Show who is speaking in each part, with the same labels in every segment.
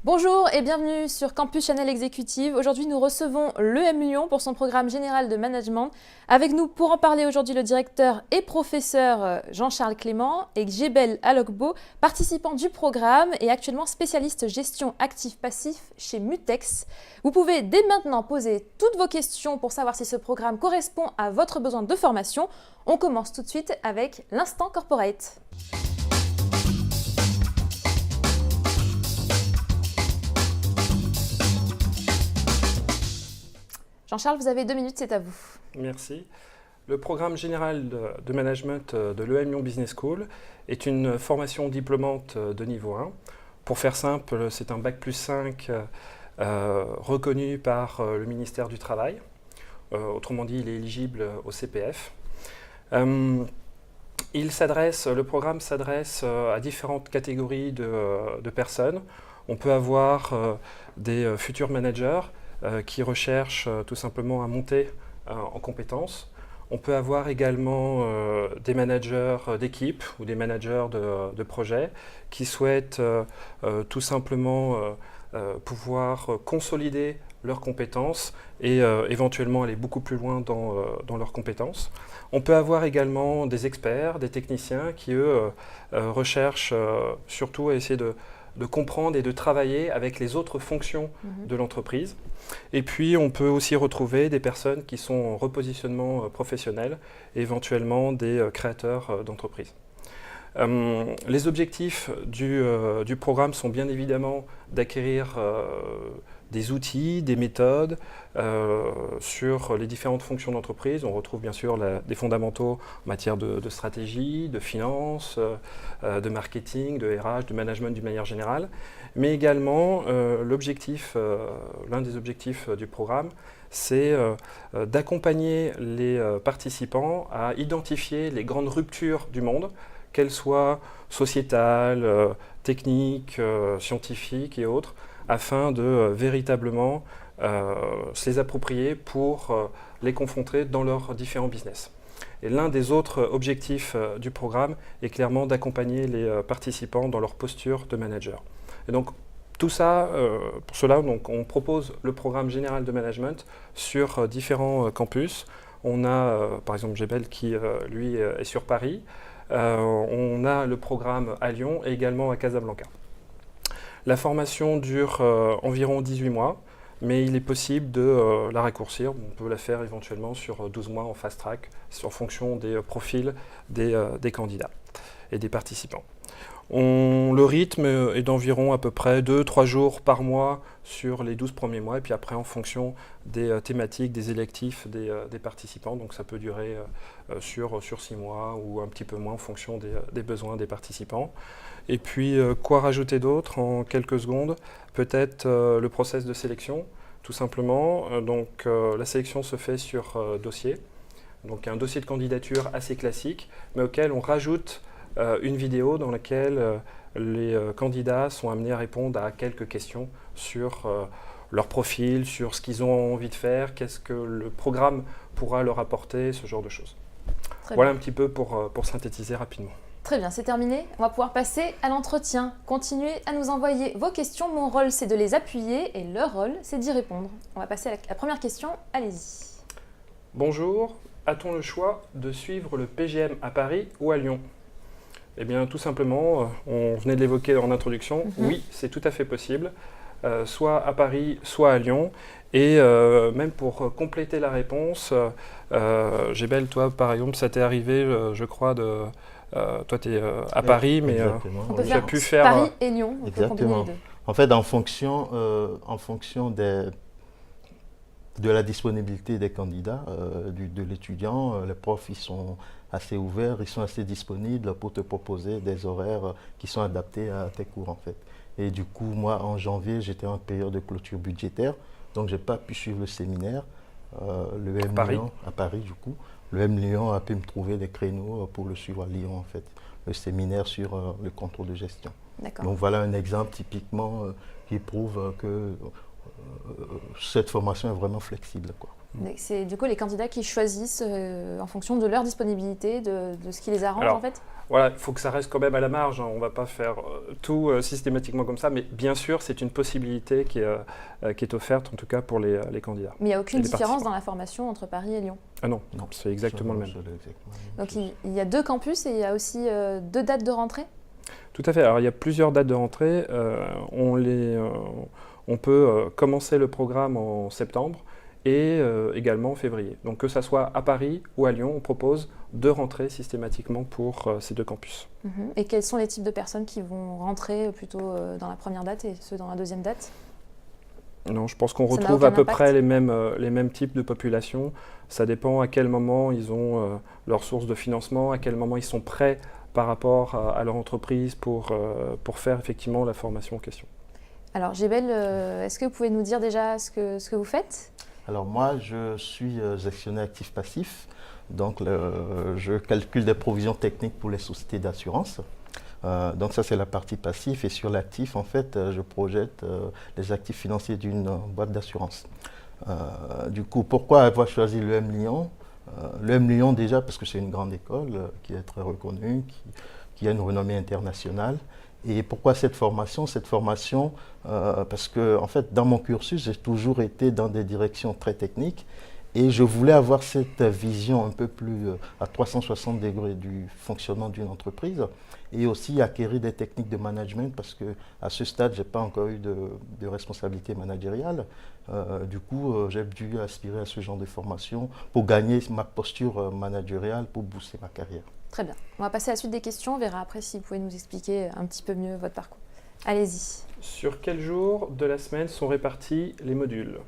Speaker 1: Bonjour et bienvenue sur Campus Channel Exécutive. Aujourd'hui, nous recevons l'EM Lyon pour son programme général de management. Avec nous pour en parler aujourd'hui le directeur et professeur Jean-Charles Clément et Djebel Alokbo, participant du programme et actuellement spécialiste gestion actif-passif chez Mutex. Vous pouvez dès maintenant poser toutes vos questions pour savoir si ce programme correspond à votre besoin de formation. On commence tout de suite avec l'instant corporate. Jean-Charles, vous avez 2 minutes, c'est à vous.
Speaker 2: Merci. Le programme général de management de l'EM Lyon Business School est une formation diplômante de niveau 1. Pour faire simple, c'est un Bac+5 reconnu par le ministère du Travail. Autrement dit, il est éligible au CPF. Le programme s'adresse à différentes catégories de personnes. On peut avoir des futurs managers qui recherchent tout simplement à monter en compétences. On peut avoir également des managers d'équipe ou des managers de projets qui souhaitent tout simplement pouvoir consolider leurs compétences et éventuellement aller beaucoup plus loin dans leurs compétences. On peut avoir également des experts, des techniciens qui, eux, recherchent surtout à essayer de comprendre et de travailler avec les autres fonctions de l'entreprise. Et puis, on peut aussi retrouver des personnes qui sont en repositionnement professionnel et éventuellement des créateurs d'entreprises. Les objectifs du programme sont bien évidemment d'acquérir des outils, des méthodes sur les différentes fonctions d'entreprise. On retrouve bien sûr des fondamentaux en matière de stratégie, de finance, de marketing, de RH, de management d'une manière générale. Mais également, l'un des objectifs du programme, c'est d'accompagner les participants à identifier les grandes ruptures du monde, qu'elles soient sociétales, techniques, scientifiques et autres, afin de véritablement se les approprier pour les confronter dans leurs différents business. Et l'un des autres objectifs du programme est clairement d'accompagner les participants dans leur posture de manager. Et donc, tout ça, pour cela, donc, on propose le programme général de management sur différents campus. On a, par exemple, Djebel qui, lui, est sur Paris. On a le programme à Lyon et également à Casablanca. La formation dure environ 18 mois, mais il est possible de la raccourcir. On peut la faire éventuellement sur 12 mois en fast track, en fonction des profils des candidats et des participants. Le rythme est d'environ à peu près 2-3 jours par mois sur les 12 premiers mois, et puis après en fonction des thématiques, des électifs des participants. Donc ça peut durer sur 6 mois ou un petit peu moins en fonction des besoins des participants. Et puis quoi rajouter d'autre en quelques secondes? Peut-être le process de sélection, tout simplement. La sélection se fait sur dossier. Donc un dossier de candidature assez classique, mais auquel on rajoute une vidéo dans laquelle les candidats sont amenés à répondre à quelques questions sur leur profil, sur ce qu'ils ont envie de faire, qu'est-ce que le programme pourra leur apporter, ce genre de choses. Voilà un petit peu pour synthétiser rapidement.
Speaker 1: Très bien, c'est terminé. On va pouvoir passer à l'entretien. Continuez à nous envoyer vos questions. Mon rôle, c'est de les appuyer et leur rôle, c'est d'y répondre. On va passer à la première question. Allez-y.
Speaker 2: Bonjour. A-t-on le choix de suivre le PGM à Paris ou à Lyon ? Eh bien, tout simplement, on venait de l'évoquer en introduction, oui, c'est tout à fait possible, soit à Paris, soit à Lyon. Et même pour compléter la réponse, Djebel, toi, par exemple, ça t'est arrivé, je crois, toi, tu es à Paris, mais
Speaker 1: tu as pu faire Paris et Lyon, on peut combiner les deux.
Speaker 3: En fait, en fonction de la disponibilité des candidats, de l'étudiant, les profs, ils sont assez ouverts, ils sont assez disponibles pour te proposer des horaires qui sont adaptés à tes cours, en fait. Et du coup, moi, en janvier, j'étais en période de clôture budgétaire, donc je n'ai pas pu suivre le séminaire. Le M Lyon, à Paris, du coup. Le M Lyon a pu me trouver des créneaux pour le suivre à Lyon, en fait. Le séminaire sur le contrôle de gestion. Donc voilà un exemple typiquement qui prouve que cette formation est vraiment flexible, quoi.
Speaker 1: C'est du coup les candidats qui choisissent en fonction de leur disponibilité, de ce qui les arrange
Speaker 2: Alors,
Speaker 1: en fait.
Speaker 2: Voilà, il faut que ça reste quand même à la marge, hein. On ne va pas faire tout systématiquement comme ça, mais bien sûr, c'est une possibilité qui est offerte, en tout cas pour les candidats.
Speaker 1: Mais il n'y a aucune
Speaker 2: Et les
Speaker 1: différence
Speaker 2: participants.
Speaker 1: dans la formation entre Paris et Lyon.
Speaker 2: Ah non,
Speaker 3: Non,
Speaker 2: c'est exactement le même.
Speaker 1: Donc il y a 2 campus et il y a aussi 2 dates de rentrée.
Speaker 2: Tout à fait. Alors, il y a plusieurs dates de rentrée. On peut commencer le programme en septembre et également en février. Donc, que ça soit à Paris ou à Lyon, on propose 2 rentrées systématiquement pour ces 2 campus.
Speaker 1: Et quels sont les types de personnes qui vont rentrer plutôt dans la première date et ceux dans la deuxième date?
Speaker 2: Non, je pense qu'on
Speaker 1: Ça n'a
Speaker 2: retrouve à
Speaker 1: aucun
Speaker 2: peu
Speaker 1: impact.
Speaker 2: près les mêmes types de populations. Ça dépend à quel moment ils ont leur source de financement, à quel moment ils sont prêts par rapport à leur entreprise pour faire effectivement la formation en question.
Speaker 1: Alors Jebel, est-ce que vous pouvez nous dire déjà ce que vous faites?
Speaker 3: Alors moi, je suis gestionnaire actif-passif, donc je calcule des provisions techniques pour les sociétés d'assurance. Donc ça, c'est la partie passive. Et sur l'actif, en fait, je projette les actifs financiers d'une boîte d'assurance. Du coup, pourquoi avoir choisi l'EM Lyon? L'EM Lyon, déjà, parce que c'est une grande école qui est très reconnue, qui a une renommée internationale. Et pourquoi cette formation? Cette formation, parce que, en fait, dans mon cursus, j'ai toujours été dans des directions très techniques. Et je voulais avoir cette vision un peu plus à 360 degrés du fonctionnement d'une entreprise et aussi acquérir des techniques de management parce qu'à ce stade, je n'ai pas encore eu de responsabilité managériale. Du coup, j'ai dû aspirer à ce genre de formation pour gagner ma posture managériale, pour booster ma carrière.
Speaker 1: Très bien. On va passer à la suite des questions. On verra après si vous pouvez nous expliquer un petit peu mieux votre parcours. Allez-y.
Speaker 2: Sur quel jour de la semaine sont répartis les modules?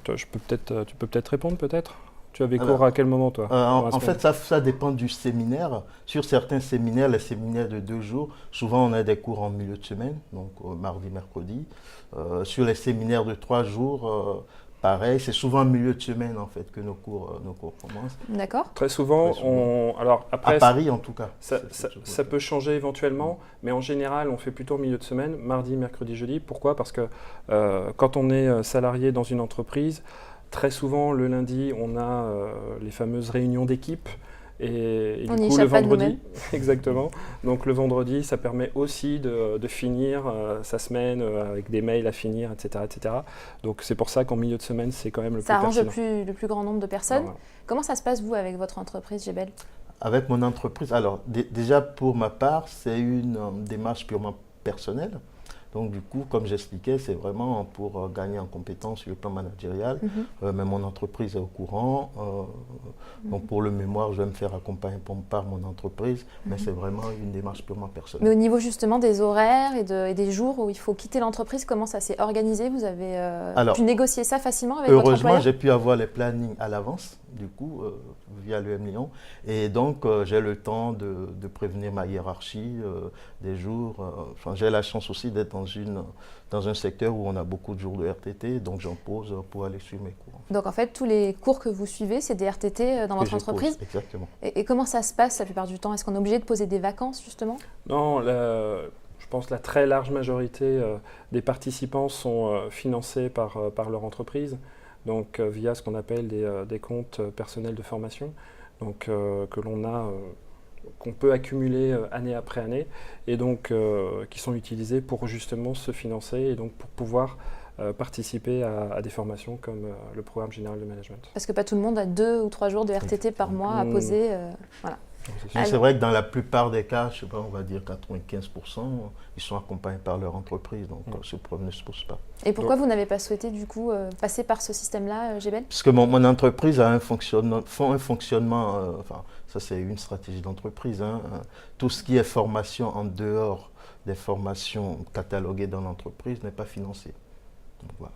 Speaker 2: Tu peux peut-être répondre, peut-être? Tu avais cours à quel moment, toi?
Speaker 3: En fait, ça dépend du séminaire. Sur certains séminaires, les séminaires de 2 jours, souvent on a des cours en milieu de semaine, donc mardi, mercredi. Sur les séminaires de 3 jours, pareil, c'est souvent en milieu de semaine en fait que nos cours commencent.
Speaker 1: D'accord.
Speaker 2: Très souvent, alors après,
Speaker 3: à Paris en tout cas.
Speaker 2: Ça peut changer éventuellement, mais en général, on fait plutôt en milieu de semaine, mardi, mercredi, jeudi. Pourquoi? Parce que quand on est salarié dans une entreprise, très souvent, le lundi, on a les fameuses réunions d'équipe. Et
Speaker 1: On
Speaker 2: du
Speaker 1: n'y
Speaker 2: coup, le
Speaker 1: échappe pas
Speaker 2: vendredi, exactement. Donc le vendredi, ça permet aussi de finir sa semaine avec des mails à finir, etc., etc. Donc c'est pour ça qu'en milieu de semaine, c'est quand même le
Speaker 1: Ça
Speaker 2: plus
Speaker 1: arrange
Speaker 2: pertinent.
Speaker 1: le plus grand nombre de personnes.
Speaker 2: Voilà.
Speaker 1: Comment ça se passe, vous, avec votre entreprise, Jebel?
Speaker 3: Avec mon entreprise, alors déjà pour ma part, c'est une démarche purement personnelle. Donc du coup, comme j'expliquais, c'est vraiment pour gagner en compétences sur le plan managérial. Mais mon entreprise est au courant. Donc pour le mémoire, je vais me faire accompagner par mon entreprise. Mais c'est vraiment une démarche purement personnelle.
Speaker 1: Mais au niveau justement des horaires et des jours où il faut quitter l'entreprise, comment ça s'est organisé? Vous avez pu négocier ça facilement avec votre employeur?
Speaker 3: Heureusement, j'ai pu avoir les plannings à l'avance, du coup, via l'EM Lyon. Et donc, j'ai le temps de prévenir ma hiérarchie des jours. J'ai la chance aussi d'être dans un secteur où on a beaucoup de jours de RTT, donc j'en pose pour aller suivre mes cours.
Speaker 1: Donc en fait, tous les cours que vous suivez, c'est des RTT dans votre entreprise?
Speaker 3: Exactement.
Speaker 1: Et comment ça se passe la plupart du temps? Est-ce qu'on est obligé de poser des vacances justement?
Speaker 2: Non, je pense que la très large majorité des participants sont financés par leur entreprise, donc via ce qu'on appelle des comptes personnels de formation, donc qu'on peut accumuler année après année, et donc qui sont utilisés pour justement se financer et donc pour pouvoir participer à des formations comme le programme général de management.
Speaker 1: Parce que pas tout le monde a 2 ou 3 jours de RTT par mois à poser. Voilà.
Speaker 3: C'est vrai que dans la plupart des cas, je sais pas, on va dire 95%, ils sont accompagnés par leur entreprise, donc ce problème ne se pose pas.
Speaker 1: Et pourquoi vous n'avez pas souhaité du coup passer par ce système-là, Jebel?
Speaker 3: Parce que mon entreprise a un fonctionnement, enfin ça c'est une stratégie d'entreprise, tout ce qui est formation en dehors des formations cataloguées dans l'entreprise n'est pas financé. Donc, voilà.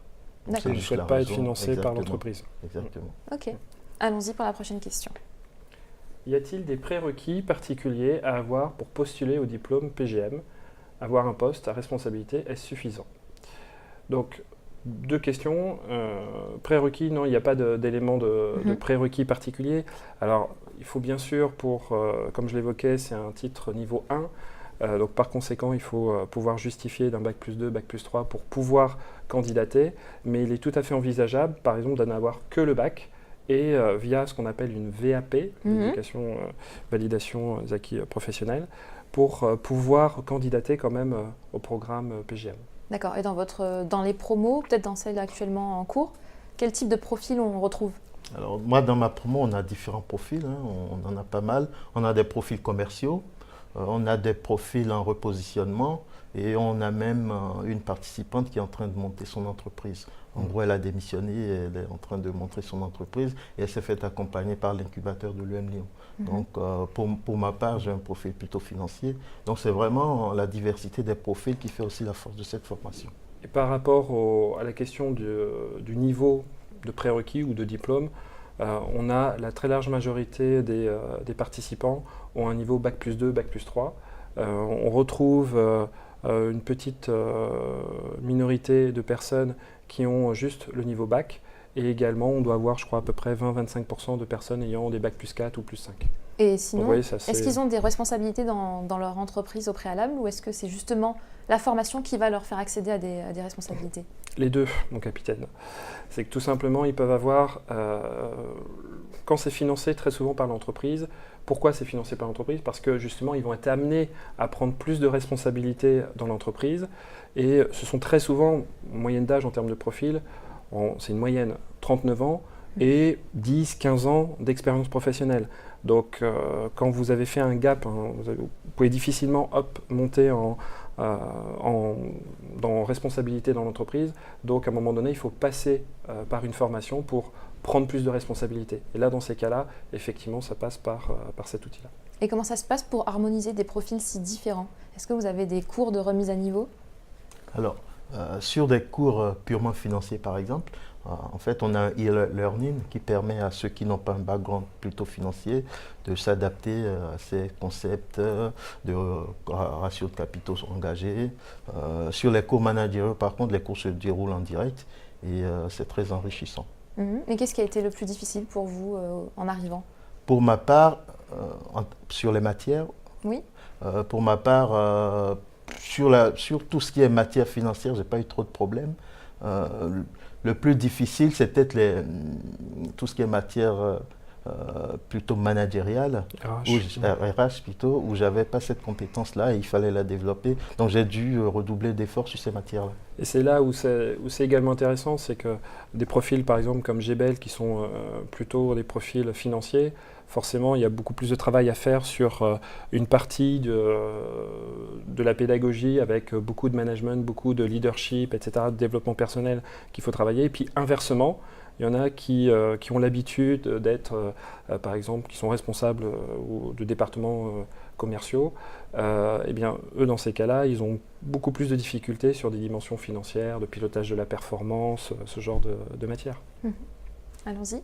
Speaker 1: D'accord.
Speaker 2: Ça ne souhaite pas être financé par l'entreprise.
Speaker 3: Exactement.
Speaker 1: Ok. Allons-y pour la prochaine question.
Speaker 2: Y a-t-il des prérequis particuliers à avoir pour postuler au diplôme PGM? Avoir un poste à responsabilité, est-ce suffisant? Donc, 2 questions. Prérequis, non, il n'y a pas d'élément de prérequis particulier. Alors, il faut bien sûr, comme je l'évoquais, c'est un titre niveau 1. Donc par conséquent, il faut pouvoir justifier d'un bac plus 2, bac plus 3 pour pouvoir candidater. Mais il est tout à fait envisageable, par exemple, d'en avoir que le bac et via ce qu'on appelle une VAP, l'éducation, validation des acquis professionnels, pour pouvoir candidater quand même au programme PGM.
Speaker 1: D'accord. Et dans les promos, peut-être dans celles actuellement en cours, quel type de profil on retrouve?
Speaker 3: Alors moi, dans ma promo, on a différents profils, hein, on en a pas mal. On a des profils commerciaux, on a des profils en repositionnement et on a même une participante qui est en train de monter son entreprise. En gros, elle a démissionné, elle est en train de montrer son entreprise et elle s'est fait accompagner par l'incubateur de l'UM Lyon. Donc pour ma part, j'ai un profil plutôt financier. Donc c'est vraiment la diversité des profils qui fait aussi la force de cette formation.
Speaker 2: Et par rapport à la question du niveau de prérequis ou de diplôme, on a la très large majorité des participants ont un niveau bac plus 2, bac plus 3. On retrouve une petite minorité de personnes qui ont juste le niveau bac. Et également, on doit avoir, je crois, à peu près 20-25% de personnes ayant des bac plus 4 ou plus 5.
Speaker 1: Et sinon,
Speaker 2: voyez,
Speaker 1: est-ce qu'ils ont des responsabilités dans leur entreprise au préalable ou est-ce que c'est justement la formation qui va leur faire accéder à des responsabilités?
Speaker 2: Les deux, mon capitaine. C'est que tout simplement, ils peuvent avoir, quand c'est financé très souvent par l'entreprise, pourquoi c'est financé par l'entreprise? Parce que justement, ils vont être amenés à prendre plus de responsabilités dans l'entreprise et ce sont très souvent, moyenne d'âge en termes de profil, c'est une moyenne 39 ans et 10-15 ans d'expérience professionnelle. Donc quand vous avez fait un gap, vous pouvez difficilement monter dans responsabilité dans l'entreprise. Donc à un moment donné, il faut passer par une formation pour prendre plus de responsabilités. Et là, dans ces cas-là, effectivement, ça passe par cet outil-là.
Speaker 1: Et comment ça se passe pour harmoniser des profils si différents? Est-ce que vous avez des cours de remise à niveau?
Speaker 3: Alors, sur des cours purement financiers, par exemple, en fait, on a un e-learning qui permet à ceux qui n'ont pas un background plutôt financier de s'adapter à ces concepts de ratio de capitaux engagés. Sur les cours managériaux, par contre, les cours se déroulent en direct et c'est très enrichissant.
Speaker 1: Et qu'est-ce qui a été le plus difficile pour vous en arrivant?
Speaker 3: Pour ma part, sur les matières,
Speaker 1: oui.
Speaker 3: Pour ma part, sur tout ce qui est matière financière, je n'ai pas eu trop de problèmes. Le plus difficile, c'est peut-être tout ce qui est matière plutôt managériale, RH plutôt, où je n'avais pas cette compétence-là et il fallait la développer. Donc j'ai dû redoubler d'efforts sur ces matières-là.
Speaker 2: Et c'est là où c'est également intéressant, c'est que des profils par exemple comme GBL qui sont plutôt des profils financiers, forcément il y a beaucoup plus de travail à faire sur une partie de la pédagogie avec beaucoup de management, beaucoup de leadership, etc., de développement personnel qu'il faut travailler. Et puis inversement, il y en a qui ont l'habitude d'être, par exemple, qui sont responsables de départements commerciaux. Eh bien, eux, dans ces cas-là, ils ont beaucoup plus de difficultés sur des dimensions financières, de pilotage de la performance, ce genre de matière.
Speaker 1: Allons-y.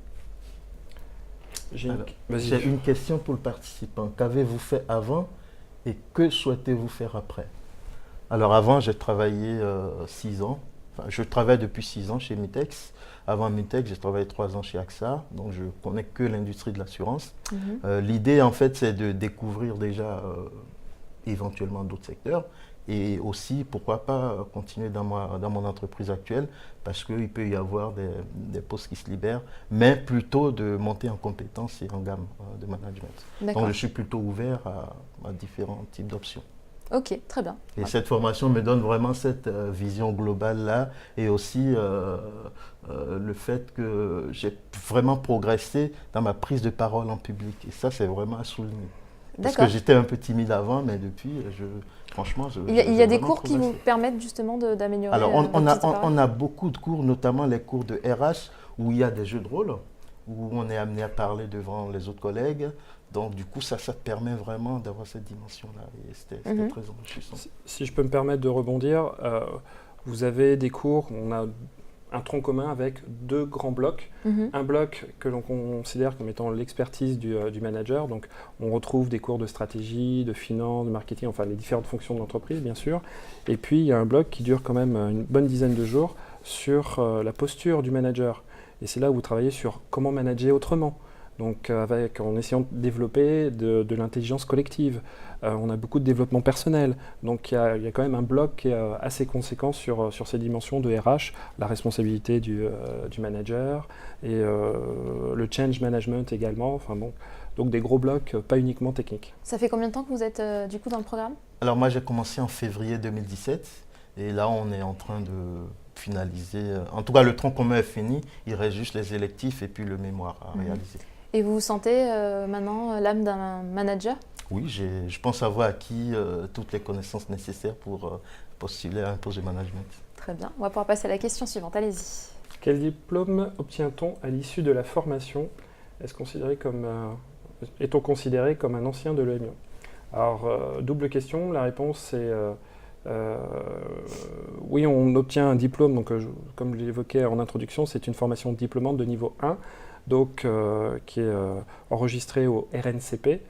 Speaker 3: J'ai une question pour le participant. Qu'avez-vous fait avant et que souhaitez-vous faire après? Alors avant, j'ai travaillé 6 ans. Enfin, je travaille depuis 6 ans chez Mitex. Avant Mitex, j'ai travaillé 3 ans chez AXA, donc je ne connais que l'industrie de l'assurance. L'idée, en fait, c'est de découvrir déjà éventuellement d'autres secteurs et aussi, pourquoi pas, continuer dans mon entreprise actuelle parce qu'il peut y avoir des postes qui se libèrent, mais plutôt de monter en compétences et en gamme de management. Donc, je suis plutôt ouvert à différents types d'options.
Speaker 1: Ok, très bien.
Speaker 3: Et cette formation me donne vraiment cette vision globale-là et aussi le fait que j'ai vraiment progressé dans ma prise de parole en public. Et ça, c'est vraiment à souligner. Parce que j'étais un peu timide avant, mais depuis, franchement,
Speaker 1: il y a des cours qui vous permettent justement d'améliorer.
Speaker 3: Alors, on a beaucoup de cours, notamment les cours de RH, où il y a des jeux de rôle, où on est amené à parler devant les autres collègues. Donc, du coup, ça te permet vraiment d'avoir cette dimension-là. Et c'était très enrichissant.
Speaker 2: Si je peux me permettre de rebondir, vous avez des cours, on a un tronc commun avec 2 grands blocs. Un bloc que l'on considère comme étant l'expertise du manager. Donc, on retrouve des cours de stratégie, de finance, de marketing, enfin les différentes fonctions de l'entreprise, bien sûr. Et puis, il y a un bloc qui dure quand même une bonne dizaine de jours sur la posture du manager. Et c'est là où vous travaillez sur comment manager autrement. donc en essayant de développer de l'intelligence collective. On a beaucoup de développement personnel, donc il y a quand même un bloc qui est assez conséquent sur ces dimensions de RH, la responsabilité du manager et le change management également. Enfin bon, donc des gros blocs, pas uniquement techniques.
Speaker 1: Ça fait combien de temps que vous êtes du coup dans le programme?
Speaker 3: Alors moi j'ai commencé en février 2017 et là on est en train de finaliser, en tout cas le tronc commun est fini, il reste juste les électifs et puis le mémoire à réaliser.
Speaker 1: Et vous vous sentez maintenant l'âme d'un manager?
Speaker 3: Oui, je pense avoir acquis toutes les connaissances nécessaires pour postuler à un poste de management.
Speaker 1: Très bien, on va pouvoir passer à la question suivante, allez-y.
Speaker 2: Quel diplôme obtient-on à l'issue de la formation? Est-on considéré comme un ancien de l'EMION? Alors, double question, la réponse c'est oui, on obtient un diplôme, donc comme je l'évoquais en introduction, c'est une formation diplômante de niveau 1, donc qui est enregistrée au RNCP,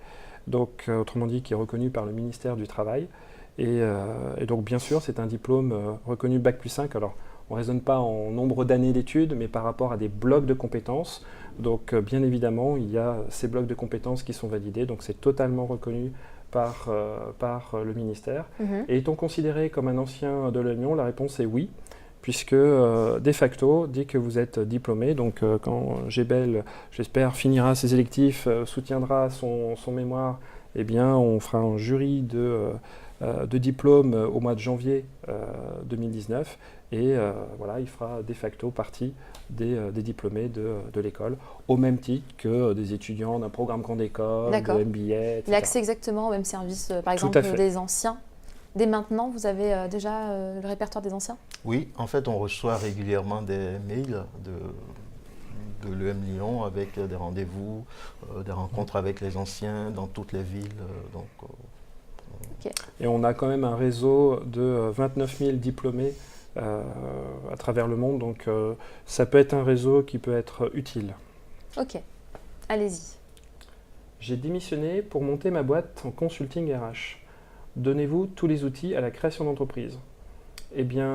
Speaker 2: donc autrement dit qui est reconnu par le ministère du Travail, et donc bien sûr c'est un diplôme reconnu Bac+5, alors on ne raisonne pas en nombre d'années d'études, mais par rapport à des blocs de compétences. Donc bien évidemment, il y a ces blocs de compétences qui sont validés, donc c'est totalement reconnu par le ministère. Et est-on considéré comme un ancien de l'Union? La réponse est oui, puisque de facto, dès que vous êtes diplômé, donc quand Gebel, j'espère, finira ses électifs, soutiendra son mémoire, eh bien on fera un jury de diplôme au mois de janvier 2019 et voilà, il fera de facto partie des diplômés de l'école, au même titre que des étudiants d'un programme grande école, de MBA, etc.
Speaker 1: Il a accès exactement au même service, par exemple des anciens. Dès maintenant, vous avez déjà le répertoire des anciens?
Speaker 3: Oui, en fait, on reçoit régulièrement des mails de l'EM Lyon avec des rendez-vous, des rencontres avec les anciens dans toutes les villes.
Speaker 2: Et on a quand même un réseau de 29 000 diplômés à travers le monde, donc ça peut être un réseau qui peut être utile.
Speaker 1: Ok, allez-y.
Speaker 2: J'ai démissionné pour monter ma boîte en consulting RH. Donnez-vous tous les outils à la création d'entreprise. Eh bien,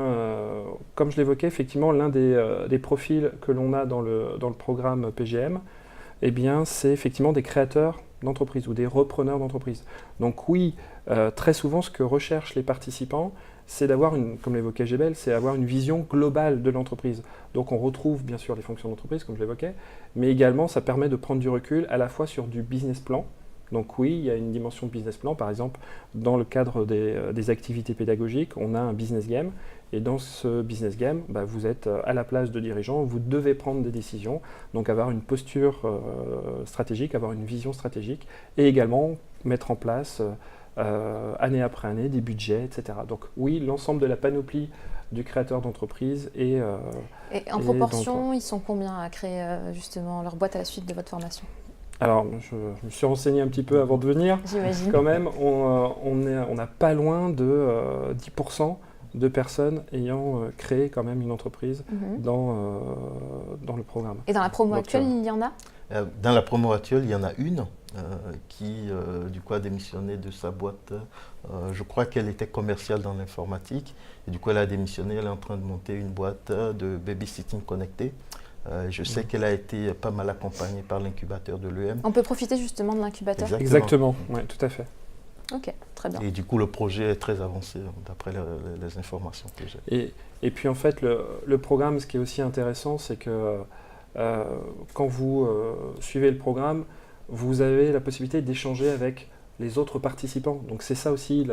Speaker 2: comme je l'évoquais, effectivement, l'un des profils que l'on a dans le programme PGM, eh bien, c'est effectivement des créateurs d'entreprise ou des repreneurs d'entreprise. Donc oui, très souvent, ce que recherchent les participants, c'est d'avoir, comme l'évoquait Gebel, c'est avoir une vision globale de l'entreprise. Donc on retrouve bien sûr les fonctions d'entreprise, comme je l'évoquais, mais également ça permet de prendre du recul à la fois sur du business plan. Donc oui, il y a une dimension business plan, par exemple, dans le cadre des activités pédagogiques, on a un business game, et dans ce business game, vous êtes à la place de dirigeant, vous devez prendre des décisions, donc avoir une posture stratégique, avoir une vision stratégique, et également mettre en place année après année des budgets, etc. Donc oui, l'ensemble de la panoplie du créateur d'entreprise et
Speaker 1: en proportion, ils sont combien à créer justement leur boîte à la suite de votre formation?
Speaker 2: Alors, je me suis renseigné un petit peu avant de venir.
Speaker 1: J'imagine.
Speaker 2: Quand même, on n'a pas loin de 10% de personnes ayant créé quand même une entreprise dans le programme.
Speaker 1: Et dans la promo actuelle, il y en a?
Speaker 3: Dans la promo actuelle, il y en a une qui, du coup, a démissionné de sa boîte. Je crois qu'elle était commerciale dans l'informatique. Et du coup, elle a démissionné. Elle est en train de monter une boîte de babysitting connecté. Je sais qu'elle a été pas mal accompagnée par l'incubateur de l'EM.
Speaker 1: On peut profiter justement de l'incubateur?
Speaker 2: Exactement, oui, tout à fait.
Speaker 1: Ok, très bien.
Speaker 3: Et du coup, le projet est très avancé d'après les informations que j'ai.
Speaker 2: Et puis en fait, le programme, ce qui est aussi intéressant, c'est que quand vous suivez le programme, vous avez la possibilité d'échanger avec les autres participants. Donc c'est ça aussi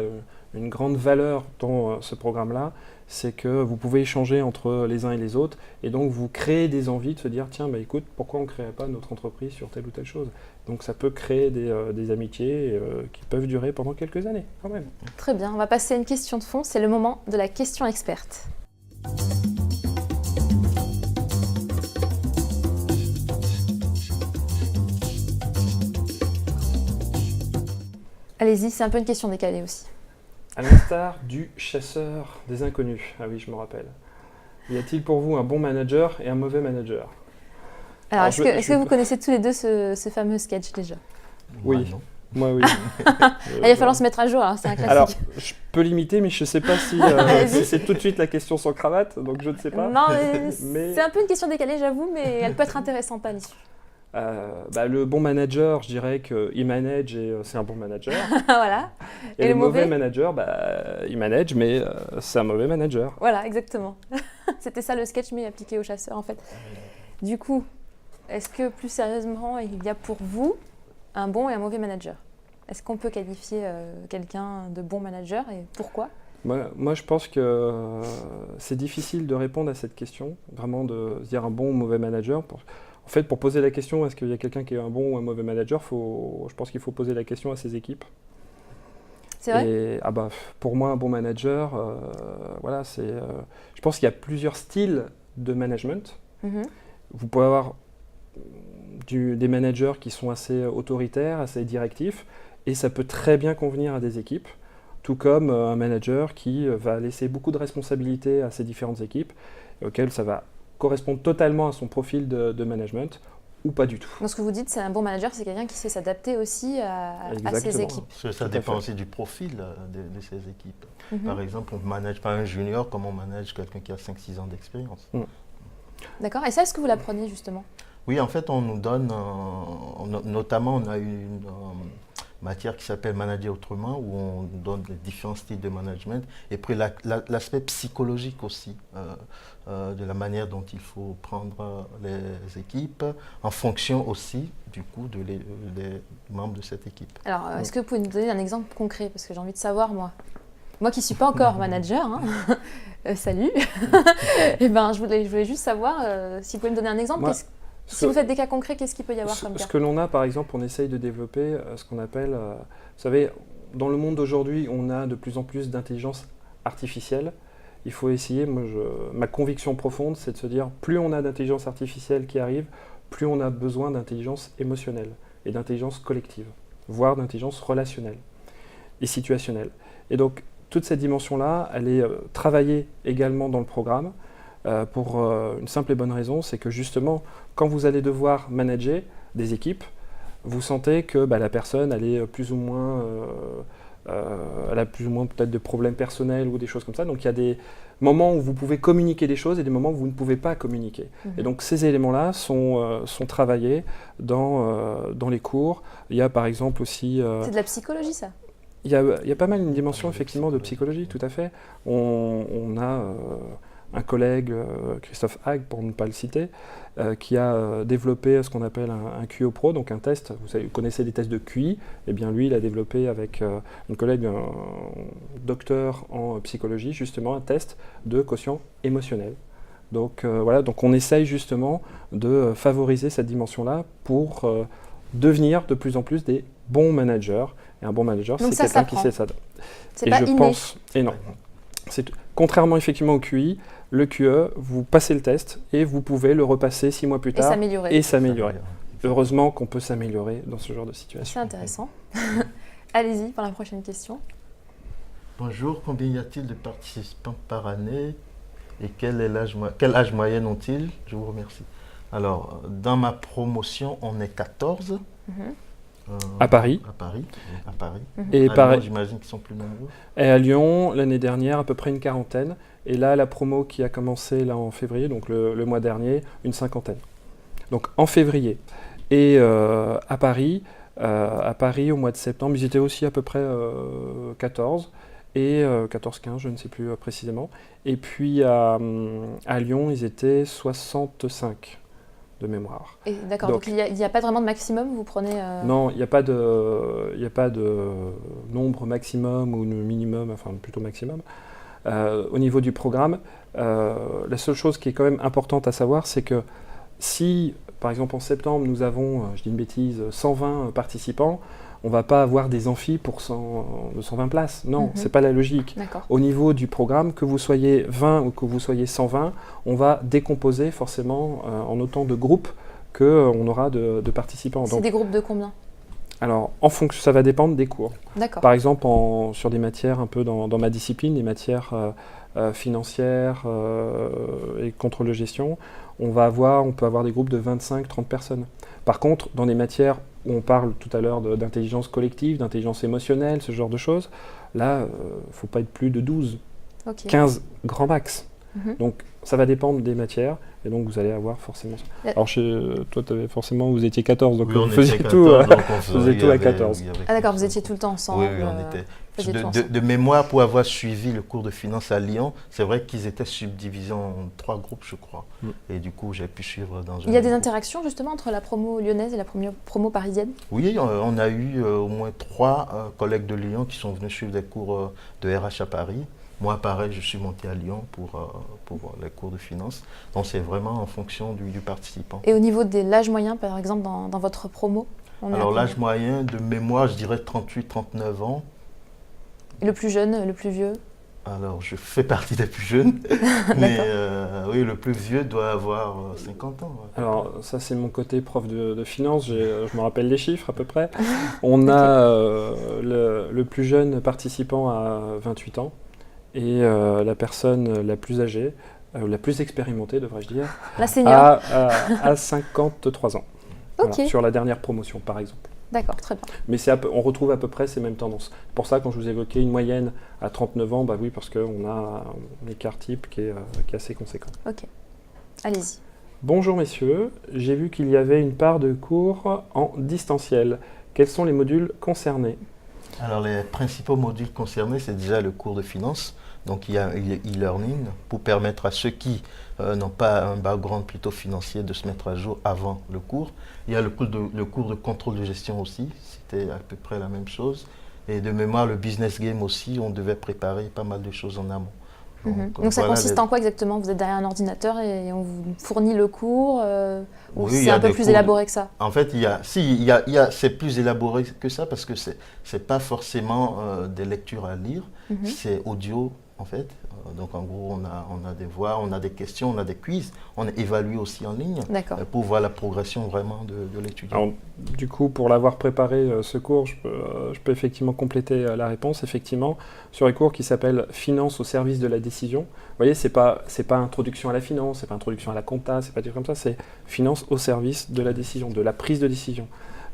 Speaker 2: une grande valeur dans ce programme-là, c'est que vous pouvez échanger entre les uns et les autres, et donc vous créez des envies de se dire, tiens, écoute, pourquoi on ne créerait pas notre entreprise sur telle ou telle chose? Donc ça peut créer des amitiés qui peuvent durer pendant quelques années, quand même.
Speaker 1: Très bien, on va passer à une question de fond, c'est le moment de la question experte. Allez-y, c'est un peu une question décalée aussi.
Speaker 2: À l'instar du chasseur des inconnus, ah oui, je me rappelle. Y a-t-il pour vous un bon manager et un mauvais manager?
Speaker 1: Alors, est-ce que vous connaissez tous les deux ce fameux sketch déjà?
Speaker 2: Oui, moi oui.
Speaker 1: Il va falloir se mettre à jour, c'est un classique.
Speaker 2: Alors, je peux l'imiter, mais je ne sais pas si c'est tout de suite la question sans cravate, donc je ne sais pas.
Speaker 1: Non, mais c'est un peu une question décalée, j'avoue, mais elle peut être intéressante à l'issue.
Speaker 2: Le bon manager, je dirais qu'il manage et c'est un bon manager.
Speaker 1: Voilà.
Speaker 2: Et le mauvais manager, il manage, mais c'est un mauvais manager.
Speaker 1: Voilà, exactement. C'était ça le sketch, mais appliqué aux chasseurs, en fait. Du coup, est-ce que plus sérieusement, il y a pour vous un bon et un mauvais manager? Est-ce qu'on peut qualifier quelqu'un de bon manager et pourquoi?
Speaker 2: Moi, je pense que c'est difficile de répondre à cette question, vraiment de se dire un bon ou mauvais manager. En fait, pour poser la question, est-ce qu'il y a quelqu'un qui est un bon ou un mauvais manager, je pense qu'il faut poser la question à ses équipes.
Speaker 1: C'est vrai?
Speaker 2: Et, pour moi, un bon manager, je pense qu'il y a plusieurs styles de management. Vous pouvez avoir des managers qui sont assez autoritaires, assez directifs, et ça peut très bien convenir à des équipes, tout comme un manager qui va laisser beaucoup de responsabilités à ses différentes équipes, et auquel ça va correspondre totalement à son profil de management, ou pas du tout.
Speaker 1: Donc ce que vous dites, c'est un bon manager, c'est quelqu'un qui sait s'adapter aussi à ses équipes.
Speaker 3: Ça dépend aussi du profil de ses équipes. Par exemple, on ne manage pas un junior comme on manage quelqu'un qui a 5-6 ans d'expérience.
Speaker 1: D'accord. Et ça, est-ce que vous l'apprenez justement?
Speaker 3: Oui, en fait, on nous donne, notamment, on a une matière qui s'appelle Manager autrement, où on donne les différents styles de management, et puis l'aspect psychologique aussi, de la manière dont il faut prendre les équipes, en fonction aussi, du coup, des membres de cette équipe.
Speaker 1: Alors, est-ce que vous pouvez nous donner un exemple concret? Parce que j'ai envie de savoir, moi qui ne suis pas encore manager, salut, et je voulais juste savoir si vous pouvez me donner un exemple. Si vous faites des cas concrets, qu'est-ce qu'il peut y avoir comme cas?
Speaker 2: Ce que l'on a, par exemple, on essaye de développer ce qu'on appelle, vous savez, dans le monde d'aujourd'hui, on a de plus en plus d'intelligence artificielle. Il faut essayer, ma conviction profonde, c'est de se dire, plus on a d'intelligence artificielle qui arrive, plus on a besoin d'intelligence émotionnelle et d'intelligence collective, voire d'intelligence relationnelle et situationnelle. Et donc, toute cette dimension-là, elle est travaillée également dans le programme. Pour une simple et bonne raison, c'est que justement, quand vous allez devoir manager des équipes, vous sentez que la personne elle a plus ou moins peut-être des problèmes personnels ou des choses comme ça. Donc il y a des moments où vous pouvez communiquer des choses et des moments où vous ne pouvez pas communiquer. Et donc ces éléments-là sont travaillés dans les cours. Il y a par exemple aussi...
Speaker 1: C'est de la psychologie, ça?
Speaker 2: Il y a pas mal une dimension effectivement de psychologie, tout à fait. On a... un collègue, Christophe Hague, pour ne pas le citer, qui a développé ce qu'on appelle un QO Pro, donc un test. Vous connaissez les tests de QI, et bien lui, il a développé avec une collègue, un docteur en psychologie, justement un test de quotient émotionnel. Donc donc on essaye justement de favoriser cette dimension-là pour devenir de plus en plus des bons managers. Et un bon manager, c'est quelqu'un qui sait ça.
Speaker 1: C'est pas inné.
Speaker 2: Et non. Contrairement effectivement au QI, le QE, vous passez le test et vous pouvez le repasser 6 mois plus tard et s'améliorer. Heureusement qu'on peut s'améliorer dans ce genre de situation.
Speaker 1: C'est intéressant. Allez-y pour la prochaine question.
Speaker 3: Bonjour, combien y a-t-il de participants par année et quel âge moyen ont-ils? Je vous remercie. Alors, dans ma promotion, on est 14.
Speaker 2: À Paris.
Speaker 3: Et à Lyon, j'imagine qu'ils sont plus nombreux.
Speaker 2: Et à Lyon, l'année dernière, à peu près une quarantaine. Et là, la promo qui a commencé là en février, donc le mois dernier, une cinquantaine. Donc en février. Et à Paris, au mois de septembre, ils étaient aussi à peu près 14. Et 14-15, je ne sais plus précisément. Et puis à Lyon, ils étaient 65. De mémoire.
Speaker 1: D'accord, donc il n'y a pas vraiment de maximum, vous prenez...
Speaker 2: Non, il n'y a pas de nombre maximum ou minimum, enfin plutôt maximum. Au niveau du programme, la seule chose qui est quand même importante à savoir, c'est que si, par exemple en septembre, nous avons, je dis une bêtise, 120 participants, on ne va pas avoir des amphis pour 120 places. Non, ce n'est pas la logique. Au niveau du programme, que vous soyez 20 ou que vous soyez 120, on va décomposer forcément en autant de groupes qu'on aura de participants.
Speaker 1: C'est des groupes de combien?
Speaker 2: Alors, en fonction, ça va dépendre des cours. Par exemple, sur des matières un peu dans ma discipline, les matières financières et contrôle de gestion, on peut avoir des groupes de 25-30 personnes. Par contre, dans des matières où on parle tout à l'heure d'intelligence collective, d'intelligence émotionnelle, ce genre de choses, là, il ne faut pas être plus de 12, 15 grand max. Donc, ça va dépendre des matières, et donc vous allez avoir forcément ça.
Speaker 1: Ouais.
Speaker 2: Alors, toi, vous étiez 14, donc
Speaker 3: Oui,
Speaker 2: vous
Speaker 3: on
Speaker 2: faisiez
Speaker 3: était
Speaker 2: tout,
Speaker 3: 14, donc on
Speaker 2: vous faisiez tout à 14.
Speaker 1: Ah d'accord, vous étiez tout le temps ensemble.
Speaker 3: Oui, oui, on était.
Speaker 1: faisiez tout ensemble.
Speaker 3: De mémoire, pour avoir suivi le cours de finance à Lyon, c'est vrai qu'ils étaient subdivisés en 3 groupes, je crois. Et du coup, j'ai pu suivre dans un.
Speaker 1: Il y a des interactions justement entre la promo lyonnaise et la promo parisienne?
Speaker 3: Oui, on a eu au moins 3 collègues de Lyon qui sont venus suivre des cours de RH à Paris. Moi, pareil, je suis monté à Lyon pour les cours de finance. Donc, c'est vraiment en fonction du participant.
Speaker 1: Et au niveau de l'âge moyen, par exemple, dans votre promo?
Speaker 3: Alors, l'âge moyen de mémoire, je dirais 38-39 ans.
Speaker 1: Et le plus jeune, le plus vieux?
Speaker 3: Alors, je fais partie des plus jeunes, mais oui, le plus vieux doit avoir 50 ans. Ouais.
Speaker 2: Alors, ça, c'est mon côté prof de finance, je me rappelle les chiffres à peu près. On a le plus jeune participant à 28 ans et la personne la plus âgée, la plus expérimentée, devrais-je dire,
Speaker 1: la senior,
Speaker 2: à 53 ans.
Speaker 1: Ok.
Speaker 2: Voilà, sur la dernière promotion, par exemple.
Speaker 1: D'accord, très bien.
Speaker 2: Mais on retrouve à peu près ces mêmes tendances. Pour ça, quand je vous évoquais une moyenne à 39 ans, bah oui, parce qu'on a un écart type qui est assez conséquent.
Speaker 1: Ok, allez-y.
Speaker 2: Bonjour messieurs, j'ai vu qu'il y avait une part de cours en distanciel. Quels sont les modules concernés?
Speaker 3: Alors, les principaux modules concernés, c'est déjà le cours de finance. Donc, il y a e-learning pour permettre à ceux qui n'ont pas un background plutôt financier de se mettre à jour avant le cours. Il y a le cours de contrôle de gestion aussi, c'était à peu près la même chose. Et de mémoire, le business game aussi, on devait préparer pas mal de choses en amont.
Speaker 1: Donc ça
Speaker 3: voilà
Speaker 1: consiste en quoi exactement? Vous êtes derrière un ordinateur et on vous fournit le cours ou
Speaker 3: Oui,
Speaker 1: c'est un peu plus élaboré que ça?
Speaker 3: En fait, c'est plus élaboré que ça parce que c'est pas forcément des lectures à lire, c'est audio en fait. Donc en gros, on a des voix, on a des questions, on a des quiz, on évalue aussi en ligne pour voir la progression vraiment de l'étudiant.
Speaker 2: Alors, du coup, pour l'avoir préparé ce cours, je peux effectivement compléter la réponse. Effectivement, sur les cours qui s'appellent Finance au service de la décision, vous voyez, c'est pas introduction à la finance, c'est pas introduction à la compta, c'est pas des trucs comme ça, c'est Finance au service de la décision, de la prise de décision.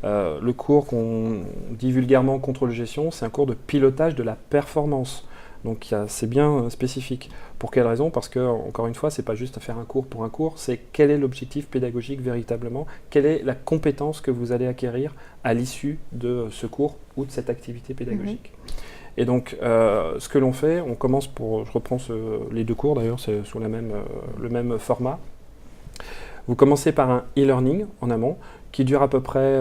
Speaker 2: Le cours qu'on dit vulgairement contrôle de gestion, c'est un cours de pilotage de la performance. Donc c'est bien spécifique. Pour quelle raison? Parce que, encore une fois, c'est pas juste faire un cours pour un cours, c'est quel est l'objectif pédagogique véritablement, quelle est la compétence que vous allez acquérir à l'issue de ce cours ou de cette activité pédagogique. Et donc, ce que l'on fait, on commence je reprends les 2 cours d'ailleurs, c'est sur le même format. Vous commencez par un e-learning en amont, qui dure à peu près,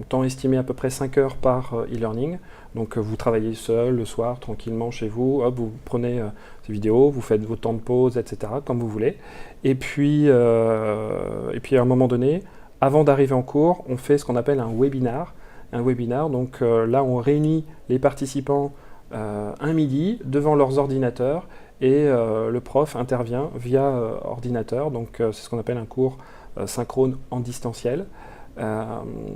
Speaker 2: temps estimé à peu près 5 heures par e-learning. Donc vous travaillez seul le soir, tranquillement chez vous, hop, vous prenez ces vidéos, vous faites vos temps de pause, etc., comme vous voulez. Et puis à un moment donné, avant d'arriver en cours, on fait ce qu'on appelle un webinar. Un webinar, donc là on réunit les participants un midi devant leurs ordinateurs et le prof intervient via ordinateur. Donc c'est ce qu'on appelle un cours synchrone en distanciel.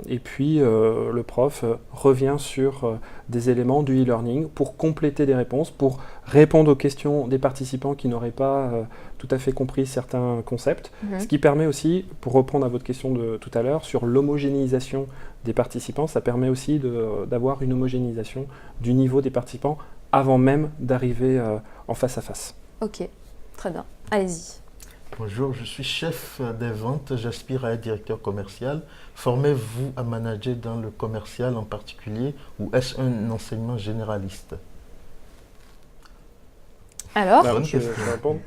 Speaker 2: Et puis le prof revient sur des éléments du e-learning pour compléter des réponses, pour répondre aux questions des participants qui n'auraient pas tout à fait compris certains concepts. Ce qui permet aussi, pour reprendre à votre question de tout à l'heure, sur l'homogénéisation des participants, ça permet aussi d'avoir une homogénéisation du niveau des participants avant même d'arriver en face à face.
Speaker 1: Ok, très bien. Allez-y.
Speaker 3: Bonjour, je suis chef des ventes, j'aspire à être directeur commercial. Formez-vous à manager dans le commercial en particulier ou est-ce un enseignement généraliste?
Speaker 1: Alors,
Speaker 2: je vais répondre.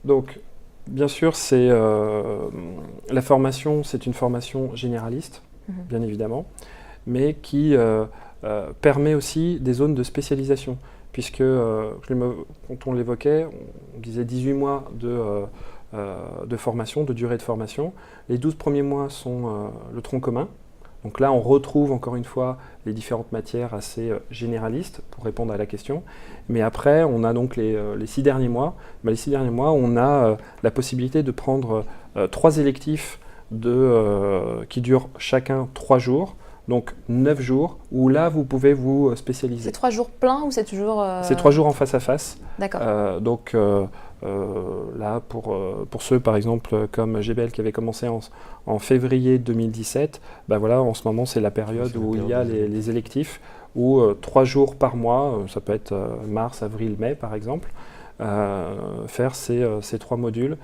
Speaker 2: Donc, bien sûr, la formation, c'est une formation généraliste, bien évidemment, mais qui permet aussi des zones de spécialisation. Puisque, quand on l'évoquait, on disait 18 mois de formation, de durée de formation. Les 12 premiers mois sont le tronc commun. Donc là, on retrouve encore une fois les différentes matières assez généralistes pour répondre à la question. Mais après, on a donc les 6 derniers mois. Les 6 derniers mois, on a la possibilité de prendre 3 électifs qui durent chacun 3 jours. Donc 9 jours, où là vous pouvez vous spécialiser.
Speaker 1: C'est 3 jours pleins ou c'est toujours…
Speaker 2: C'est 3 jours en face à face.
Speaker 1: D'accord.
Speaker 2: Donc là, pour ceux par exemple comme GBL qui avait commencé en février 2017, ben voilà, en ce moment c'est la période où il y a les électifs, où 3 jours par mois, ça peut être mars, avril, mai par exemple. faire ces 3 modules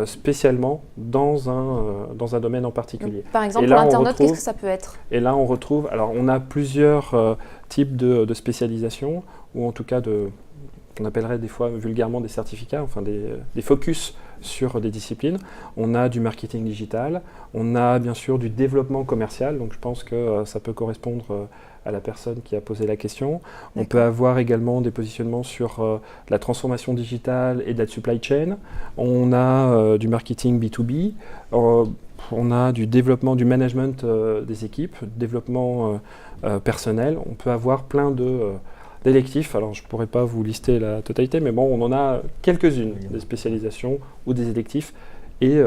Speaker 2: spécialement dans un domaine en particulier.
Speaker 1: Donc, par exemple, pour l'internaute, qu'est-ce que ça peut être?
Speaker 2: Et là, on retrouve, alors on a plusieurs types de spécialisation, ou en tout cas qu'on appellerait des fois vulgairement des certificats, enfin des focus sur des disciplines. On a du marketing digital, on a bien sûr du développement commercial, donc je pense que ça peut correspondre à la personne qui a posé la question. On peut avoir également des positionnements sur la transformation digitale et de la supply chain. On a du marketing B2B, on a du développement, du management des équipes, développement personnel. On peut avoir plein d'électifs. Alors, je ne pourrais pas vous lister la totalité, mais bon, on en a quelques-unes, des spécialisations ou des électifs. Et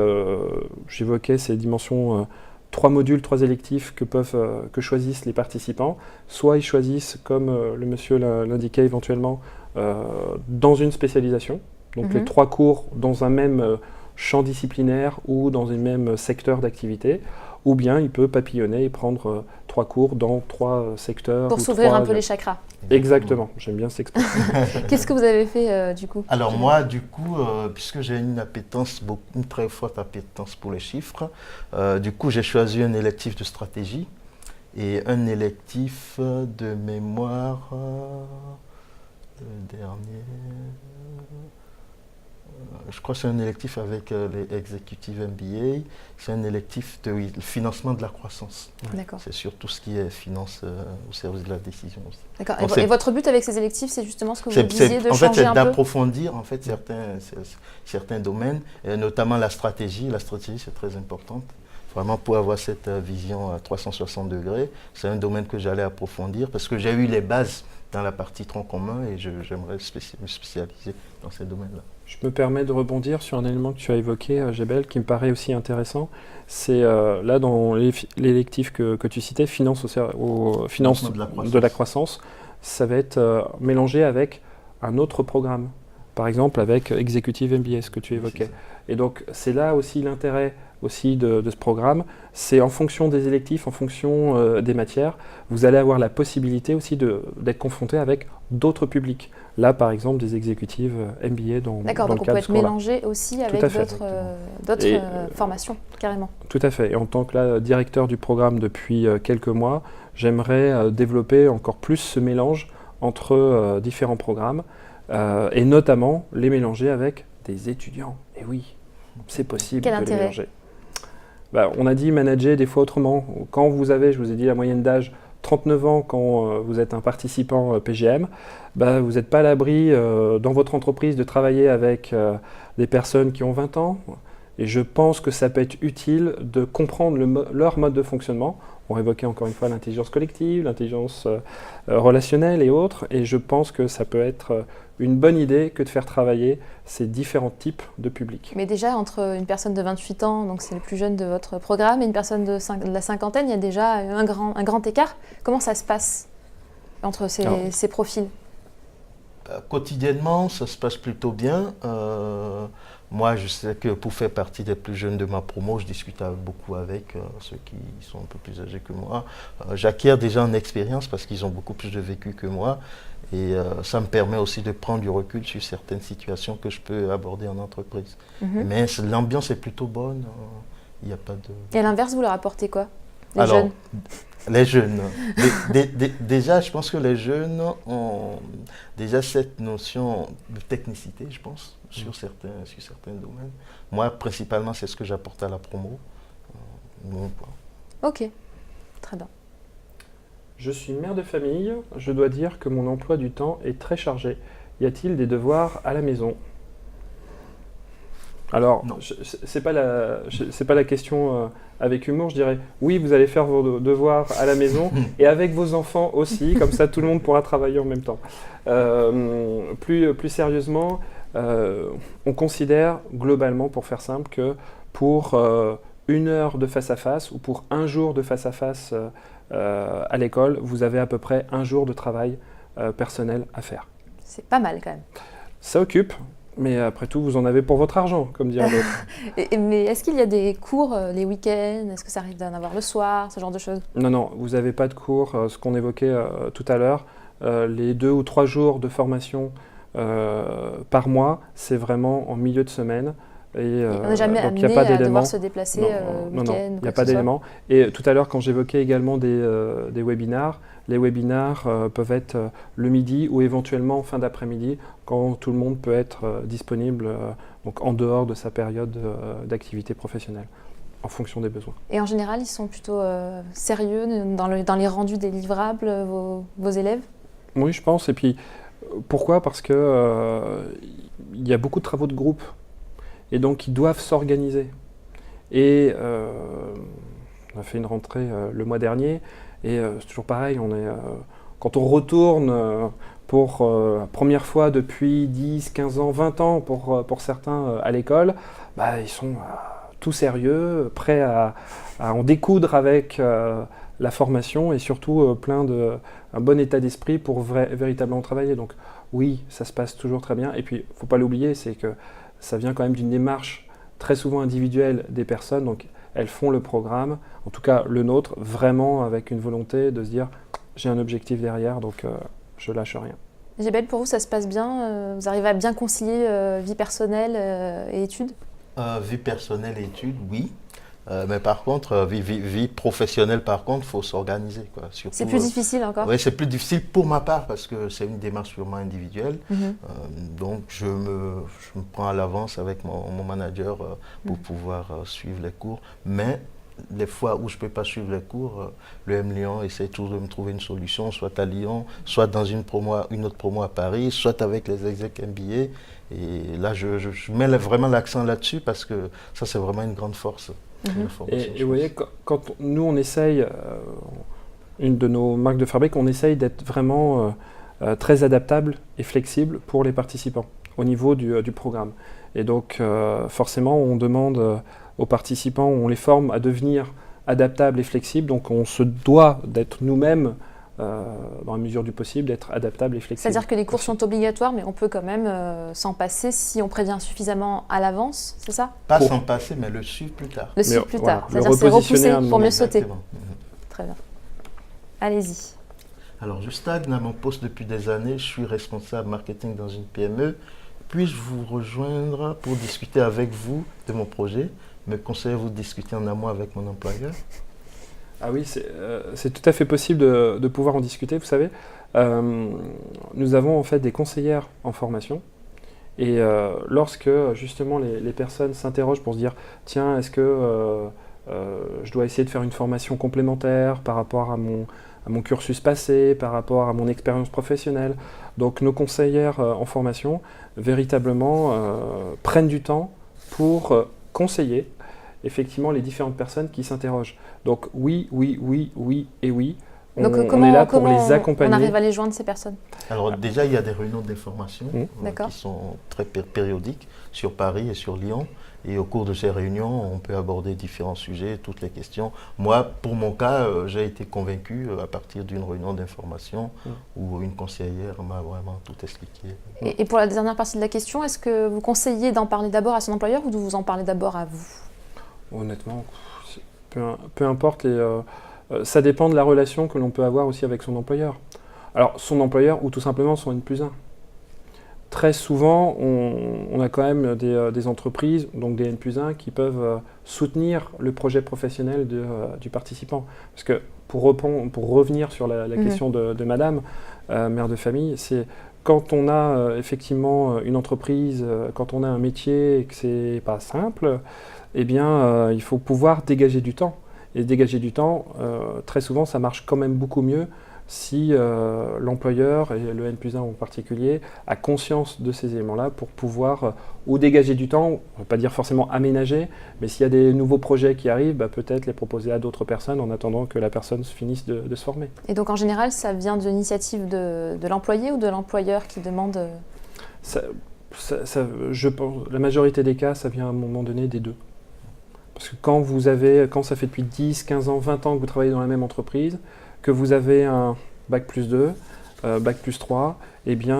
Speaker 2: j'évoquais ces dimensions, 3 modules, 3 électifs que choisissent les participants. Soit ils choisissent, comme le monsieur l'indiquait éventuellement, dans une spécialisation, donc les 3 cours dans un même champ disciplinaire ou dans un même secteur d'activité, ou bien il peut papillonner et prendre 3 cours dans 3 secteurs.
Speaker 1: Pour s'ouvrir un peu les chakras.
Speaker 2: Exactement, j'aime bien cette expression.
Speaker 1: Qu'est-ce que vous avez fait du coup?
Speaker 3: Alors moi, du coup, puisque j'ai une très forte appétence pour les chiffres, du coup j'ai choisi un électif de stratégie et un électif de mémoire, le dernier... je crois que c'est un électif avec les Executive MBA, c'est un électif de financement de la croissance.
Speaker 1: D'accord.
Speaker 3: C'est sur tout ce qui est finance au service de la décision aussi.
Speaker 1: D'accord. Et votre but avec ces électifs, c'est justement ce que vous disiez, de changer un peu?
Speaker 3: En fait, c'est d'approfondir certains domaines, et notamment la stratégie. La stratégie, c'est très importante. Vraiment, pour avoir cette vision à 360 degrés, c'est un domaine que j'allais approfondir parce que j'ai eu les bases dans la partie tronc commun et j'aimerais me spécialiser dans ces domaines-là.
Speaker 2: Je me permets de rebondir sur un élément que tu as évoqué, Jebel, qui me paraît aussi intéressant. C'est là, dans l'électif que tu citais, finance de la croissance, ça va être mélangé avec un autre programme. Par exemple, avec Executive MBA, ce que tu évoquais. Et donc, c'est là aussi l'intérêt aussi de ce programme. C'est en fonction des électifs, en fonction des matières, vous allez avoir la possibilité aussi d'être confronté avec d'autres publics. Là, par exemple, des exécutives MBA dans le cadre scolaire.
Speaker 1: D'accord, donc on peut être mélangé aussi avec d'autres formations, carrément.
Speaker 2: Tout à fait. Et en tant que directeur du programme depuis quelques mois, j'aimerais développer encore plus ce mélange entre différents programmes et notamment les mélanger avec des étudiants. Et oui, c'est possible de les mélanger. On a dit manager des fois autrement. Quand vous avez, je vous ai dit la moyenne d'âge, 39 ans quand vous êtes un participant PGM, vous n'êtes pas à l'abri dans votre entreprise de travailler avec des personnes qui ont 20 ans. Et je pense que ça peut être utile de comprendre leur mode de fonctionnement. On évoquait encore une fois l'intelligence collective, l'intelligence relationnelle et autres. Et je pense que ça peut être une bonne idée que de faire travailler ces différents types de publics.
Speaker 1: Mais déjà, entre une personne de 28 ans, donc c'est le plus jeune de votre programme, et une personne de la cinquantaine, il y a déjà un grand écart. Comment ça se passe entre ces profils?
Speaker 3: Quotidiennement, ça se passe plutôt bien. Moi, je sais que pour faire partie des plus jeunes de ma promo, je discute beaucoup avec ceux qui sont un peu plus âgés que moi. J'acquiers déjà en expérience parce qu'ils ont beaucoup plus de vécu que moi. Et ça me permet aussi de prendre du recul sur certaines situations que je peux aborder en entreprise. Mais l'ambiance est plutôt bonne. Il n'y a pas de...
Speaker 1: Et à l'inverse, vous leur apportez quoi,
Speaker 3: jeunes? Les jeunes. Déjà, je pense que les jeunes ont déjà cette notion de technicité, je pense, sur certains domaines. Moi, principalement, c'est ce que j'apporte à la promo.
Speaker 1: Ok, très bien.
Speaker 2: Je suis mère de famille, je dois dire que mon emploi du temps est très chargé. Y a-t-il des devoirs à la maison? Alors, c'est pas la question avec humour, je dirais oui, vous allez faire vos devoirs à la maison et avec vos enfants aussi, comme ça tout le monde pourra travailler en même temps. Plus sérieusement, on considère globalement, pour faire simple, que pour 1 heure de face-à-face ou pour 1 jour de face-à-face à l'école, vous avez à peu près 1 jour de travail personnel à faire.
Speaker 1: C'est pas mal quand même.
Speaker 2: Ça occupe. Mais après tout, vous en avez pour votre argent, comme dirait l'autre.
Speaker 1: Mais est-ce qu'il y a des cours les week-ends? Est-ce que ça arrive d'en avoir le soir, ce genre de choses?
Speaker 2: Non, vous n'avez pas de cours. Ce qu'on évoquait tout à l'heure, les 2 ou 3 jours de formation par mois, c'est vraiment en milieu de semaine. Et,
Speaker 1: on n'est jamais
Speaker 2: donc,
Speaker 1: amené à devoir se déplacer
Speaker 2: non,
Speaker 1: week-end.
Speaker 2: il n'y a pas d'éléments. Et tout à l'heure, quand j'évoquais également des webinars, les webinars peuvent être le midi ou éventuellement en fin d'après-midi, quand tout le monde peut être disponible donc en dehors de sa période d'activité professionnelle, en fonction des besoins.
Speaker 1: Et en général, ils sont plutôt sérieux dans les rendus des livrables, vos élèves?
Speaker 2: Oui, je pense. Et puis, pourquoi? Parce qu'il y a beaucoup de travaux de groupe. Et donc, ils doivent s'organiser. Et on a fait une rentrée le mois dernier, et c'est toujours pareil, quand on retourne pour la première fois depuis 10, 15 ans, 20 ans pour certains à l'école, ils sont tout sérieux, prêts à en découdre avec la formation et surtout un bon état d'esprit pour véritablement travailler. Donc oui, ça se passe toujours très bien. Et puis, il ne faut pas l'oublier, c'est que ça vient quand même d'une démarche très souvent individuelle des personnes. Donc, elles font le programme, en tout cas le nôtre, vraiment avec une volonté de se dire j'ai un objectif derrière, donc je lâche rien.
Speaker 1: Gébel, pour vous, ça se passe bien? Vous arrivez à bien concilier vie personnelle et études?
Speaker 3: Vie personnelle et études, oui. Mais par contre, vie professionnelle, par contre, il faut s'organiser.
Speaker 1: C'est plus difficile encore?
Speaker 3: Oui, c'est plus difficile pour ma part parce que c'est une démarche purement individuelle. Donc, je me prends à l'avance avec mon manager pour pouvoir suivre les cours. Mais les fois où je ne peux pas suivre les cours, le M Lyon essaie toujours de me trouver une solution, soit à Lyon, soit dans une autre promo à Paris, soit avec les exec MBA. Et là, je mets vraiment l'accent là-dessus parce que ça, c'est vraiment une grande force.
Speaker 2: Et vous voyez, quand nous, on essaye, une de nos marques de fabrique, on essaye d'être vraiment très adaptable et flexible pour les participants au niveau du programme. Et donc, forcément, on demande aux participants, on les forme à devenir adaptables et flexibles. Donc, on se doit d'être nous-mêmes, dans la mesure du possible, d'être adaptable et flexible.
Speaker 1: C'est-à-dire que les cours sont obligatoires, mais on peut quand même s'en passer si on prévient suffisamment à l'avance, c'est ça?
Speaker 3: Pas s'en passer, mais le suivre plus tard.
Speaker 1: Le suivre plus tard, c'est-à-dire c'est repousser pour mieux sauter. Très bien. Allez-y.
Speaker 3: Alors, je stagne à mon poste depuis des années. Je suis responsable marketing dans une PME. Puis-je vous rejoindre pour discuter avec vous de mon projet? Me conseillez-vous de discuter en amont avec mon employeur?
Speaker 2: Ah oui, c'est tout à fait possible de pouvoir en discuter. Vous savez, nous avons en fait des conseillères en formation. Et lorsque justement les personnes s'interrogent pour se dire « Tiens, est-ce que je dois essayer de faire une formation complémentaire par rapport à mon cursus passé, par rapport à mon expérience professionnelle ?» Donc nos conseillères en formation, véritablement, prennent du temps pour conseiller effectivement les différentes personnes qui s'interrogent. Donc oui, oui, oui, oui et oui.
Speaker 1: Donc,
Speaker 2: on est là pour les accompagner.
Speaker 1: On arrive à les joindre, ces personnes?
Speaker 3: Alors déjà, il y a des réunions d'information qui sont très périodiques sur Paris et sur Lyon. Et au cours de ces réunions, on peut aborder différents sujets, toutes les questions. Moi, pour mon cas, j'ai été convaincu à partir d'une réunion d'information où une conseillère m'a vraiment tout expliqué.
Speaker 1: Et pour la dernière partie de la question, est-ce que vous conseillez d'en parler d'abord à son employeur ou de vous en parler d'abord à vous?
Speaker 2: Honnêtement, peu importe. Ça dépend de la relation que l'on peut avoir aussi avec son employeur. Alors, son employeur ou tout simplement son N+1. Très souvent, on a quand même des entreprises, donc des N+1, qui peuvent soutenir le projet professionnel du participant. Parce que pour revenir sur la question de madame, mère de famille, c'est quand on a effectivement une entreprise, quand on a un métier et que c'est pas simple, eh bien, il faut pouvoir dégager du temps. Et dégager du temps, très souvent, ça marche quand même beaucoup mieux si l'employeur, et le N+1 en particulier, a conscience de ces éléments-là pour pouvoir ou dégager du temps, on ne va pas dire forcément aménager, mais s'il y a des nouveaux projets qui arrivent, peut-être les proposer à d'autres personnes en attendant que la personne finisse de se former. Et
Speaker 1: donc en général, ça vient de l'initiative de l'employé ou de l'employeur qui demande
Speaker 2: je pense, la majorité des cas, ça vient à un moment donné des deux. Parce que quand ça fait depuis 10, 15 ans, 20 ans que vous travaillez dans la même entreprise, que vous avez un Bac+2, Bac+3, eh bien,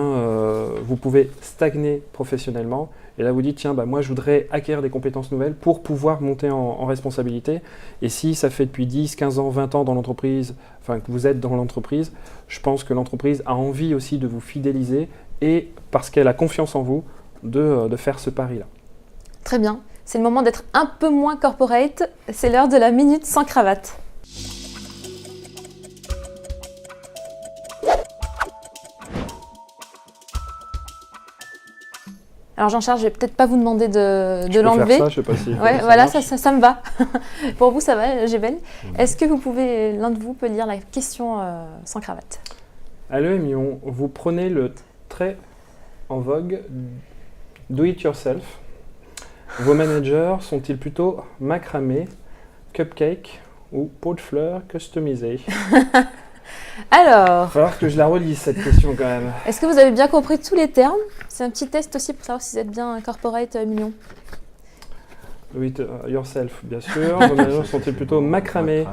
Speaker 2: vous pouvez stagner professionnellement. Et là, vous dites, tiens, moi, je voudrais acquérir des compétences nouvelles pour pouvoir monter en responsabilité. Et si ça fait depuis 10, 15 ans, 20 ans dans l'entreprise, enfin, que vous êtes dans l'entreprise, je pense que l'entreprise a envie aussi de vous fidéliser et parce qu'elle a confiance en vous de faire ce pari-là.
Speaker 1: Très bien. C'est le moment d'être un peu moins corporate. C'est l'heure de la minute sans cravate. Alors Jean-Charles, je vais peut-être pas vous demander de l'enlever.
Speaker 2: Je sais pas si
Speaker 1: Ouais, voilà, ça me va. Pour vous, ça va, Jebel. Est-ce que l'un de vous peut lire la question sans cravate?
Speaker 2: À l'EM Lyon, vous prenez le très en vogue do it yourself. Vos managers sont-ils plutôt macramé, cupcake ou pot de fleurs customisé?
Speaker 1: Alors,
Speaker 2: Il va falloir que je la relise cette question quand même.
Speaker 1: est-ce que vous avez bien compris tous les termes? C'est un petit test aussi pour savoir si vous êtes bien corporate million.
Speaker 2: Do it yourself, bien sûr. Vos managers sont-ils plutôt macramé?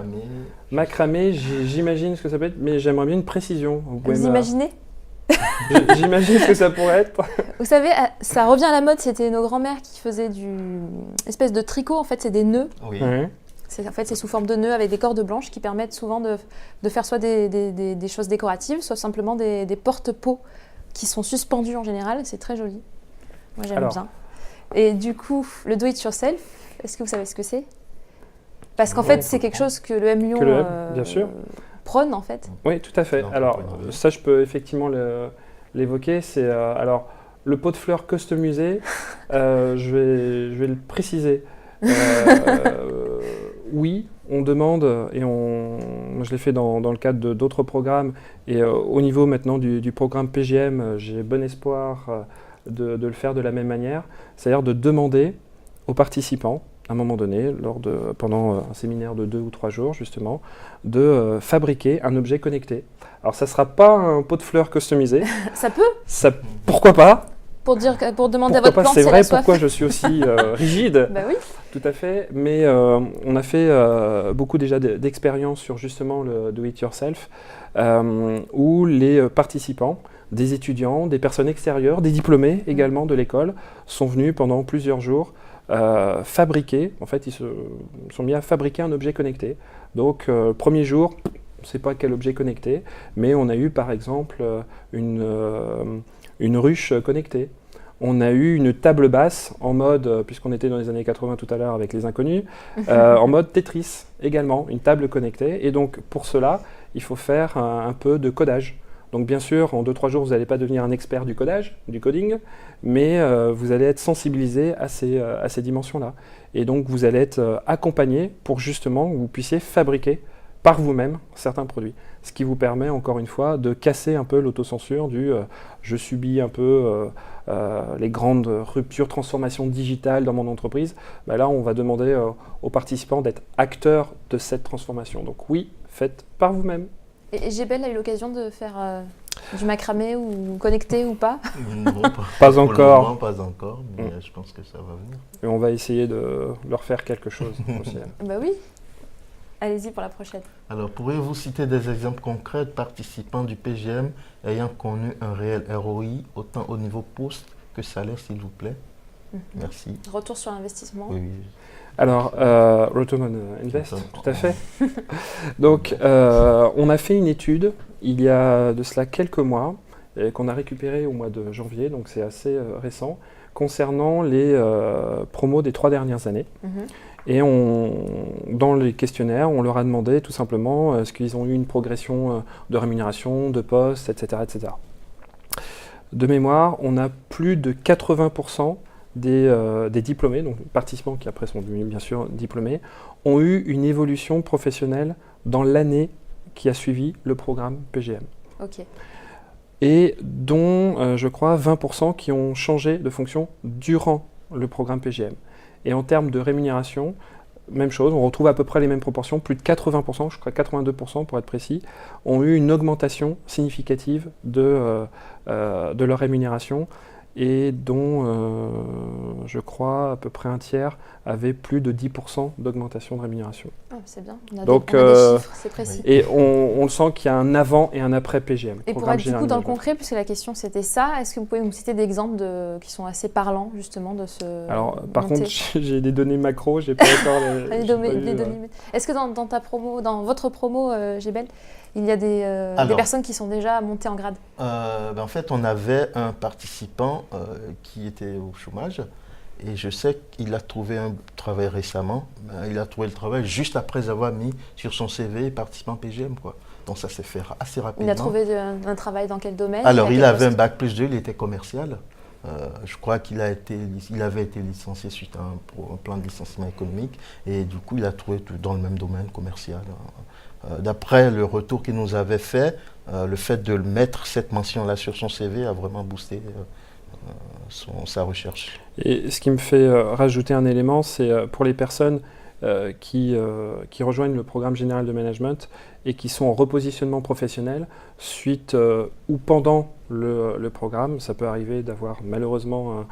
Speaker 2: Macramé, j'imagine ce que ça peut être, mais j'aimerais bien une précision.
Speaker 1: Vous imaginez?
Speaker 2: J'imagine ce que ça pourrait être.
Speaker 1: Vous savez, ça revient à la mode, c'était nos grands-mères qui faisaient espèce de tricot, en fait c'est des nœuds.
Speaker 3: Oui.
Speaker 2: Ouais.
Speaker 1: En fait, c'est sous forme de nœuds avec des cordes blanches qui permettent souvent de faire soit des choses décoratives, soit simplement des porte-pots qui sont suspendus en général. C'est très joli. Moi, j'aime bien. Et du coup, le do-it-yourself, est-ce que vous savez ce que c'est? Parce qu'en fait, c'est quelque chose que le M Lyon
Speaker 2: bien sûr.
Speaker 1: prône, en fait.
Speaker 2: Oui, tout à fait. Alors, ça, je peux effectivement l'évoquer. C'est alors le pot de fleurs customisé. Je vais le préciser. Oui, on demande, et moi je l'ai fait dans le cadre d'autres programmes, et au niveau maintenant du programme PGM, j'ai bon espoir de le faire de la même manière, c'est-à-dire de demander aux participants, à un moment donné, pendant un séminaire de 2 ou 3 jours justement, de fabriquer un objet connecté. Alors ça ne sera pas un pot de fleurs customisé.
Speaker 1: Ça peut?
Speaker 2: Pourquoi pas?
Speaker 1: Pour demander
Speaker 2: à votre plante
Speaker 1: si elle a soif.
Speaker 2: C'est vrai pourquoi je suis aussi rigide.
Speaker 1: Bah oui.
Speaker 2: Tout à fait, mais on a fait beaucoup déjà d'expériences sur justement le do-it-yourself, où les participants, des étudiants, des personnes extérieures, des diplômés également de l'école, sont venus pendant plusieurs jours fabriquer, en fait ils se sont mis à fabriquer un objet connecté. Donc premier jour, on ne sait pas quel objet connecté, mais on a eu par exemple une ruche connectée. On a eu une table basse en mode, puisqu'on était dans les années 80 tout à l'heure avec les inconnus, en mode Tetris également, une table connectée. Et donc pour cela, il faut faire un peu de codage. Donc bien sûr, en 2-3 jours, vous n'allez pas devenir un expert du codage, du coding, mais vous allez être sensibilisé à ces dimensions-là. Et donc vous allez être accompagné pour justement que vous puissiez fabriquer par vous-même certains produits. Ce qui vous permet, encore une fois, de casser un peu l'autocensure du je subis un peu les grandes ruptures, transformations digitales dans mon entreprise. Ben là, on va demander aux participants d'être acteurs de cette transformation. Donc oui, faites par vous-même.
Speaker 1: Et Jebel a eu l'occasion de faire du macramé ou connecté ou pas?
Speaker 3: Non,
Speaker 2: pas encore.
Speaker 3: Pas encore, mais je pense que ça va venir.
Speaker 2: Et on va essayer de leur faire quelque chose aussi.
Speaker 1: Bah oui. Allez-y pour la prochaine.
Speaker 3: Alors, pourriez-vous citer des exemples concrets de participants du PGM ayant connu un réel ROI, autant au niveau poste que salaire, s'il vous plaît? Merci.
Speaker 1: Retour sur l'investissement.
Speaker 3: Oui.
Speaker 2: Alors, Return on Invest, tout à fait. Donc, on a fait une étude il y a de cela quelques mois, qu'on a récupérée au mois de janvier, donc c'est assez récent, concernant les promos des 3 dernières années. Et dans les questionnaires, on leur a demandé tout simplement est-ce qu'ils ont eu une progression de rémunération, de poste, etc., etc. De mémoire, on a plus de 80% des diplômés, donc participants qui après sont devenus bien sûr diplômés, ont eu une évolution professionnelle dans l'année qui a suivi le programme PGM.
Speaker 1: Ok.
Speaker 2: Et dont, je crois, 20% qui ont changé de fonction durant le programme PGM. Et en termes de rémunération, même chose, on retrouve à peu près les mêmes proportions, plus de 80%, je crois 82% pour être précis, ont eu une augmentation significative de leur rémunération. et dont, je crois, à peu près un tiers avait plus de 10% d'augmentation de rémunération.
Speaker 1: Ah, c'est bien, on a
Speaker 2: Donc,
Speaker 1: on a des chiffres, c'est précis.
Speaker 2: Et on le sent qu'il y a un avant et un après PGM.
Speaker 1: Et pour être du coup dans le concret, puisque la question c'était ça, est-ce que vous pouvez nous citer des exemples qui sont assez parlants justement de ce
Speaker 2: Alors, par contre, j'ai des données macro, j'ai pas encore
Speaker 1: les données. Est-ce que dans ta promo, dans votre promo, Gebel, il y a des personnes qui sont déjà montées en grade?
Speaker 3: En fait, on avait un participant qui était au chômage et je sais qu'il a trouvé un travail récemment. Il a trouvé le travail juste après avoir mis sur son CV participant PGM, quoi. Donc ça s'est fait assez rapidement.
Speaker 1: Il a trouvé un travail dans quel domaine?
Speaker 3: Alors, il avait un bac+2, il était commercial. Je crois qu'il avait été licencié suite à un plan de licenciement économique et du coup, il a trouvé tout dans le même domaine commercial. D'après le retour qu'il nous avait fait, le fait de mettre cette mention-là sur son CV a vraiment boosté sa recherche.
Speaker 2: Et ce qui me fait rajouter un élément, c'est pour les personnes qui rejoignent le programme général de management et qui sont en repositionnement professionnel suite ou pendant le programme. Ça peut arriver d'avoir malheureusement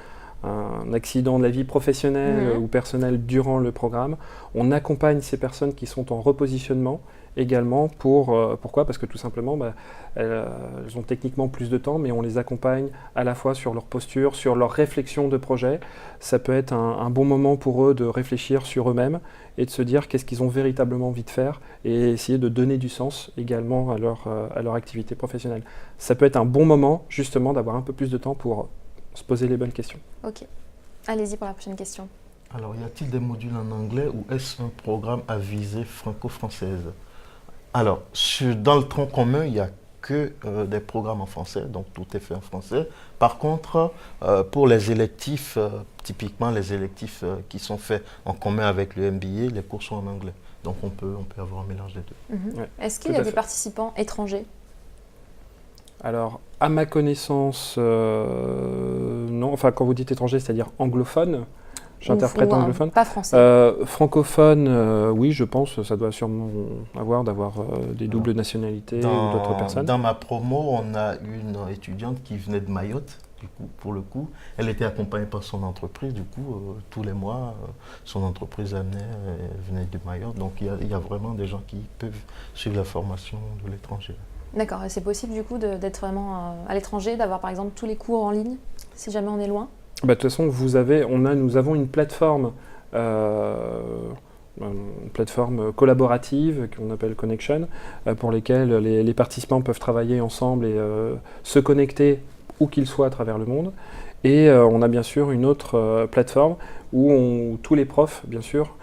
Speaker 2: un accident de la vie professionnelle ou personnelle durant le programme. On accompagne ces personnes qui sont en repositionnement également. Pourquoi? Parce que tout simplement, elles ont techniquement plus de temps, mais on les accompagne à la fois sur leur posture, sur leur réflexion de projet. Ça peut être un bon moment pour eux de réfléchir sur eux-mêmes et de se dire qu'est-ce qu'ils ont véritablement envie de faire et essayer de donner du sens également à leur activité professionnelle. Ça peut être un bon moment justement d'avoir un peu plus de temps pour se poser les bonnes questions.
Speaker 1: Ok. Allez-y pour la prochaine question.
Speaker 3: Alors, y a-t-il des modules en anglais ou est-ce un programme à visée franco-française? Alors, dans le tronc commun, il n'y a que des programmes en français, donc tout est fait en français. Par contre, pour les électifs, typiquement les électifs qui sont faits en commun avec le MBA, les cours sont en anglais. Donc on peut avoir un mélange des deux.
Speaker 2: Ouais,
Speaker 1: est-ce qu'il y a des participants étrangers?
Speaker 2: Alors, à ma connaissance, non. Enfin, quand vous dites étranger, c'est-à-dire anglophone. J'interprète anglophone.
Speaker 1: Pas français.
Speaker 2: Francophone, oui, je pense, ça doit sûrement d'avoir des doubles nationalités ou d'autres personnes.
Speaker 3: Dans ma promo, on a une étudiante qui venait de Mayotte, du coup, pour le coup. Elle était accompagnée par son entreprise, du coup, tous les mois, son entreprise venait de Mayotte. Donc, il y a vraiment des gens qui peuvent suivre la formation de l'étranger.
Speaker 1: D'accord, et c'est possible du coup d'être vraiment à l'étranger, d'avoir par exemple tous les cours en ligne, si jamais on est loin?
Speaker 2: De toute façon, nous avons une plateforme collaborative qu'on appelle Connection, pour lesquelles les participants peuvent travailler ensemble et se connecter où qu'ils soient à travers le monde. Et on a bien sûr une autre plateforme où tous les profs, bien sûr,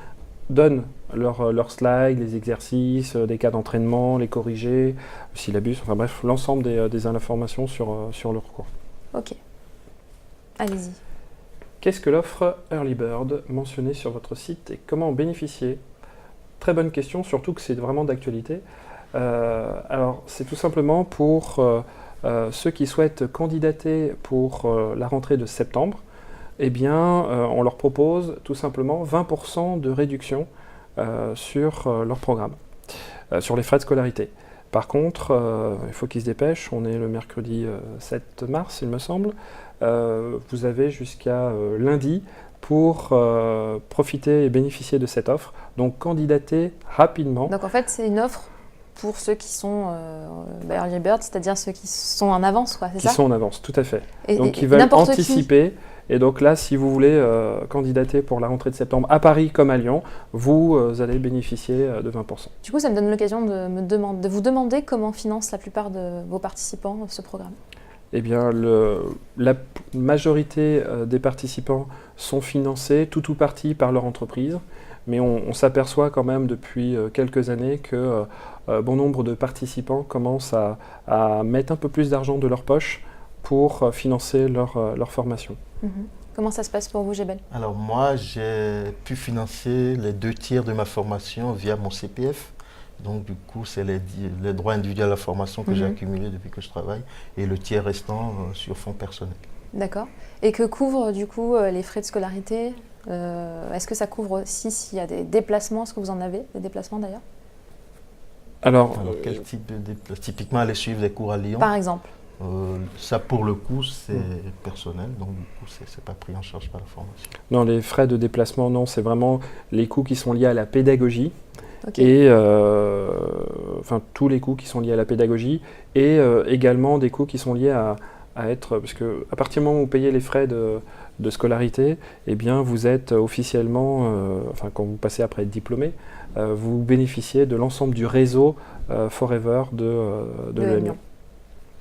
Speaker 2: donnent leurs slides, les exercices, des cas d'entraînement, les corrigés, le syllabus, enfin bref, l'ensemble des informations sur leur cours.
Speaker 1: Ok. Allez-y.
Speaker 2: Qu'est-ce que l'offre Early Bird mentionnée sur votre site et comment en bénéficier? Très bonne question, surtout que c'est vraiment d'actualité. Alors, c'est tout simplement pour ceux qui souhaitent candidater pour la rentrée de septembre. Eh bien, on leur propose tout simplement 20% de réduction sur leur programme, sur les frais de scolarité. Par contre, il faut qu'ils se dépêchent, on est le mercredi 7 mars, il me semble. Vous avez jusqu'à lundi pour profiter et bénéficier de cette offre. Donc, candidatez rapidement.
Speaker 1: Donc, en fait, c'est une offre pour ceux qui sont Early Bird, c'est-à-dire ceux qui sont en avance, quoi, c'est ça?
Speaker 2: Qui sont en avance, tout à fait. Donc, qui
Speaker 1: et
Speaker 2: veulent anticiper. Et donc là, si vous voulez candidater pour la rentrée de septembre à Paris comme à Lyon, vous allez bénéficier de 20%.
Speaker 1: Du coup, ça me donne l'occasion de vous demander comment financent la plupart de vos participants ce programme.
Speaker 2: Eh bien, la majorité des participants sont financés tout ou partie par leur entreprise, mais on s'aperçoit quand même depuis quelques années que bon nombre de participants commencent à mettre un peu plus d'argent de leur poche pour financer leur formation.
Speaker 1: Comment ça se passe pour vous, Gebel?
Speaker 3: Alors moi, j'ai pu financer les 2/3 de ma formation via mon CPF. Donc du coup, c'est les droits individuels à la formation que j'ai accumulés depuis que je travaille et le tiers restant sur fonds personnels.
Speaker 1: D'accord. Et que couvrent du coup les frais de scolarité? Est-ce que ça couvre aussi s'il y a des déplacements? Est-ce que vous en avez des déplacements d'ailleurs?
Speaker 2: Alors
Speaker 3: quel type de déplacement? Typiquement, aller suivre des cours à Lyon.
Speaker 1: Par exemple.
Speaker 3: Ça, pour le coup, c'est personnel, donc du coup, c'est pas pris en charge par la formation.
Speaker 2: Non, les frais de déplacement, non, c'est vraiment les coûts qui sont liés à la pédagogie.
Speaker 1: Okay.
Speaker 2: Et enfin tous les coûts qui sont liés à la pédagogie et également des coûts qui sont liés à être, parce que à partir du moment où vous payez les frais de scolarité, eh bien vous êtes officiellement, enfin quand vous passez après être diplômé, vous bénéficiez de l'ensemble du réseau Forever de l'EM Lyon.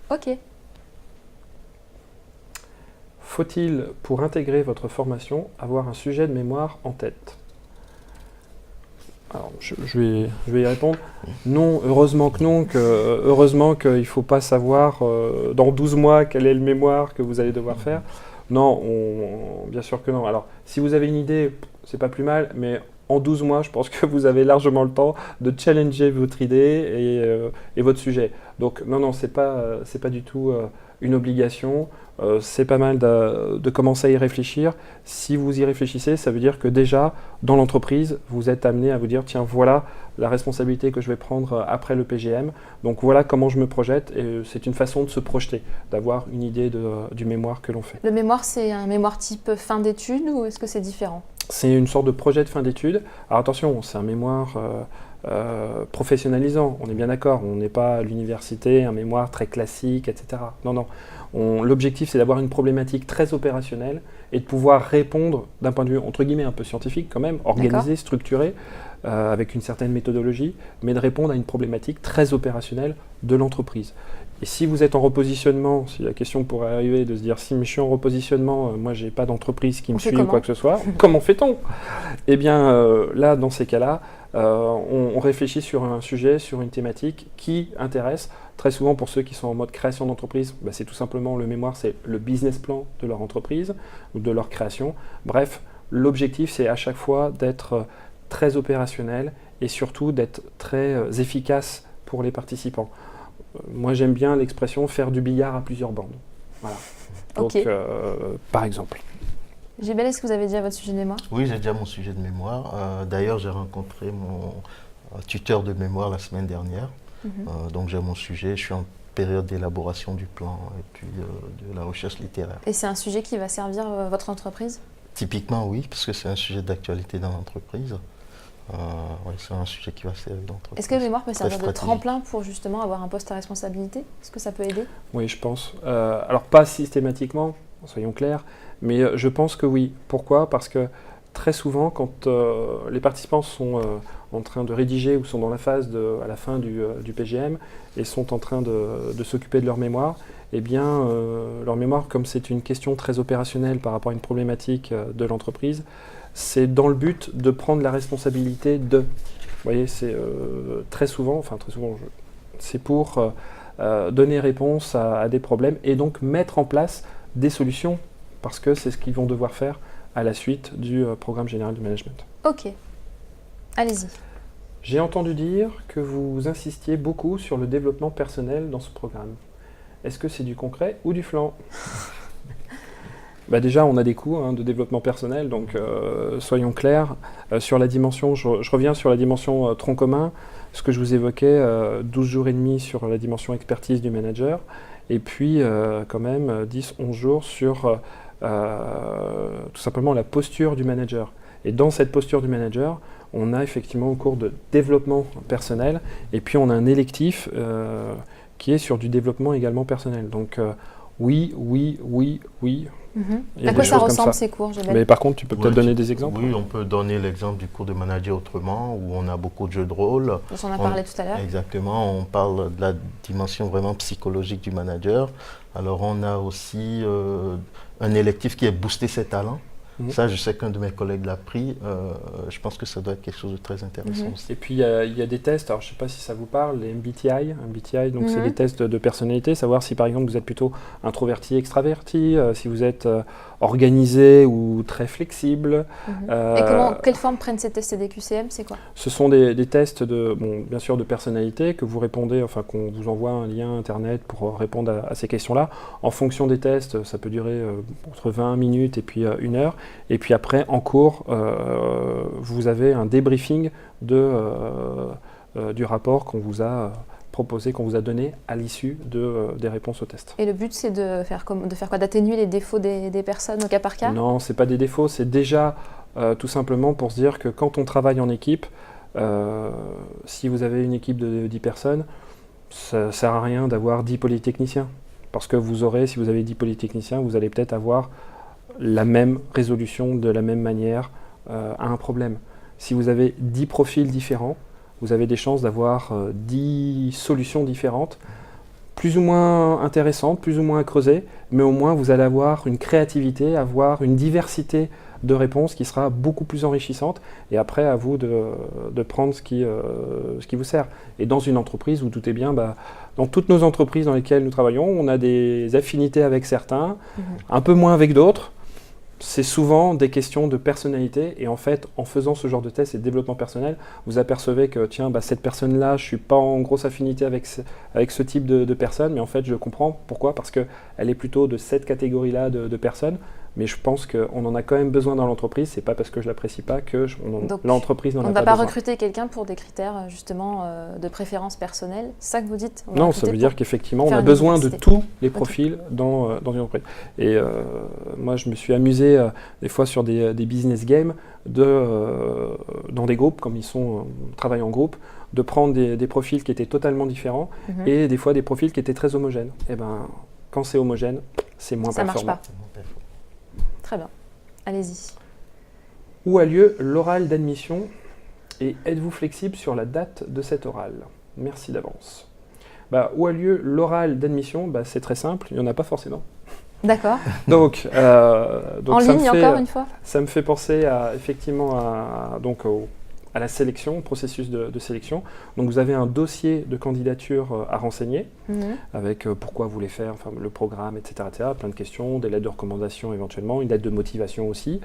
Speaker 1: Ok.
Speaker 2: Faut-il, pour intégrer votre formation, avoir un sujet de mémoire en tête ? Alors, je vais y répondre. Non, heureusement que non, heureusement qu'il ne faut pas savoir dans 12 mois quel est le mémoire que vous allez devoir faire. Non, bien sûr que non. Alors, si vous avez une idée, c'est pas plus mal, mais en 12 mois, je pense que vous avez largement le temps de challenger votre idée et votre sujet. Donc, non, c'est pas du tout une obligation. C'est pas mal de commencer à y réfléchir. Si vous y réfléchissez, ça veut dire que déjà, dans l'entreprise, vous êtes amené à vous dire, tiens, voilà la responsabilité que je vais prendre après le PGM. Donc voilà comment je me projette. Et c'est une façon de se projeter, d'avoir une idée du mémoire que l'on fait.
Speaker 1: Le mémoire, c'est un mémoire type fin d'études ou est-ce que c'est différent ?
Speaker 2: C'est une sorte de projet de fin d'études. Alors attention, c'est un mémoire professionnalisant, on est bien d'accord. On n'est pas à l'université, un mémoire très classique, etc. Non. L'objectif, c'est d'avoir une problématique très opérationnelle et de pouvoir répondre d'un point de vue, entre guillemets, un peu scientifique quand même, organisé, structuré, avec une certaine méthodologie, mais de répondre à une problématique très opérationnelle de l'entreprise. Et si vous êtes en repositionnement, si la question pourrait arriver de se dire si je suis en repositionnement, moi j'ai pas d'entreprise qui me suit ou quoi que ce soit, comment fait-on ? Eh bien là, dans ces cas-là, on réfléchit sur un sujet, sur une thématique qui intéresse. Très souvent pour ceux qui sont en mode création d'entreprise, c'est tout simplement le mémoire, c'est le business plan de leur entreprise ou de leur création. Bref, l'objectif c'est à chaque fois d'être très opérationnel et surtout d'être très efficace pour les participants. Moi, j'aime bien l'expression « faire du billard à plusieurs bandes ». Voilà. Donc, par exemple.
Speaker 1: Gébel, est-ce que vous avez déjà votre sujet de mémoire ?
Speaker 3: Oui, j'ai déjà mon sujet de mémoire. D'ailleurs, j'ai rencontré mon tuteur de mémoire la semaine dernière. Donc, j'ai mon sujet. Je suis en période d'élaboration du plan et puis de la recherche littéraire.
Speaker 1: Et c'est un sujet qui va servir votre entreprise ?
Speaker 3: Typiquement, oui, parce que c'est un sujet d'actualité dans l'entreprise. Oui, c'est un sujet qui va servir d'entreprise.
Speaker 1: Est-ce que le mémoire peut servir de tremplin pour justement avoir un poste à responsabilité ? Est-ce que ça peut aider ?
Speaker 2: Oui, je pense. Alors, pas systématiquement, soyons clairs, mais je pense que oui. Pourquoi ? Parce que très souvent, quand les participants sont en train de rédiger ou sont dans la phase à la fin du PGM et sont en train de s'occuper de leur mémoire, eh bien, leur mémoire, comme c'est une question très opérationnelle par rapport à une problématique de l'entreprise, c'est dans le but de prendre la responsabilité de. Vous voyez, c'est très souvent, c'est pour donner réponse à des problèmes et donc mettre en place des solutions parce que c'est ce qu'ils vont devoir faire à la suite du programme général du management.
Speaker 1: Ok, allez-y.
Speaker 2: J'ai entendu dire que vous insistiez beaucoup sur le développement personnel dans ce programme. Est-ce que c'est du concret ou du flan ? Déjà, on a des coûts de développement personnel, donc soyons clairs. Sur la dimension, je reviens sur la dimension tronc commun, ce que je vous évoquais, 12 jours et demi sur la dimension expertise du manager, et puis quand même 10-11 jours sur tout simplement la posture du manager. Et dans cette posture du manager, on a effectivement un cours de développement personnel, et puis on a un électif qui est sur du développement également personnel. Donc oui.
Speaker 1: À quoi ça ressemble ces cours, Gébel ?
Speaker 2: Mais par contre, tu peux peut-être donner des exemples.
Speaker 3: Oui, on peut donner l'exemple du cours de manager autrement, où on a beaucoup de jeux de rôle.
Speaker 1: On en a parlé tout à l'heure.
Speaker 3: Exactement, on parle de la dimension vraiment psychologique du manager. Alors on a aussi un électif qui est booster ses talents. Ça, je sais qu'un de mes collègues l'a pris. Je pense que ça doit être quelque chose de très intéressant aussi.
Speaker 2: Et puis, il y a des tests. Alors, je ne sais pas si ça vous parle, les MBTI. Donc, c'est des tests de personnalité. Savoir si, par exemple, vous êtes plutôt introverti, extraverti, si vous êtes organisé ou très flexible.
Speaker 1: Et quelle forme prennent ces tests des QCM ? C'est quoi ?
Speaker 2: Ce sont des tests, bien sûr, de personnalité que vous répondez, qu'on vous envoie un lien Internet pour répondre à ces questions-là. En fonction des tests, ça peut durer entre 20 minutes et puis 1 heure. Et puis après, en cours, vous avez un débriefing du rapport qu'on vous a proposé, qu'on vous a donné à l'issue des réponses au test.
Speaker 1: Et le but, c'est de faire quoi? D'atténuer les défauts des personnes au cas par cas?
Speaker 2: Non, ce n'est pas des défauts, c'est déjà tout simplement pour se dire que quand on travaille en équipe, si vous avez une équipe de 10 personnes, ça ne sert à rien d'avoir 10 polytechniciens. Parce que si vous avez 10 polytechniciens, vous allez peut-être avoir la même résolution de la même manière à un problème. Si vous avez 10 profils différents, vous avez des chances d'avoir 10 solutions différentes, plus ou moins intéressantes, plus ou moins à creuser, mais au moins vous allez avoir une créativité, avoir une diversité de réponses qui sera beaucoup plus enrichissante, et après à vous de prendre ce qui vous sert. Et dans une entreprise, vous doutez bien, dans toutes nos entreprises dans lesquelles nous travaillons, on a des affinités avec certains, un peu moins avec d'autres. C'est souvent des questions de personnalité, et en fait, en faisant ce genre de test et de développement personnel, vous apercevez que tiens, cette personne-là, je ne suis pas en grosse affinité avec ce type de personne, mais en fait, je comprends. Pourquoi? Parce qu'elle est plutôt de cette catégorie-là de personnes, mais je pense qu'on en a quand même besoin dans l'entreprise. C'est pas parce que je l'apprécie pas que l'entreprise n'en a pas besoin.
Speaker 1: On ne va pas recruter quelqu'un pour des critères justement de préférence personnelle. C'est ça que vous dites?
Speaker 2: Non, ça veut dire qu'effectivement, on a besoin de tous les profils dans une entreprise. Et moi, je me suis amusé des fois sur des business games dans des groupes, comme travaillent en groupe, de prendre des profils qui étaient totalement différents et des fois des profils qui étaient très homogènes. Et quand c'est homogène, c'est moins performant.
Speaker 1: Ça marche pas. Très bien. Allez-y.
Speaker 2: Où a lieu l'oral d'admission et êtes-vous flexible sur la date de cet oral? Merci d'avance. Où a lieu l'oral d'admission? C'est très simple, il n'y en a pas forcément.
Speaker 1: D'accord.
Speaker 2: Donc
Speaker 1: en ligne encore une fois?
Speaker 2: Ça me fait penser effectivement à la sélection, au processus de sélection. Donc vous avez un dossier de candidature à renseigner, avec pourquoi vous voulez faire, le programme, etc., plein de questions, des lettres de recommandation éventuellement, une lettre de motivation aussi.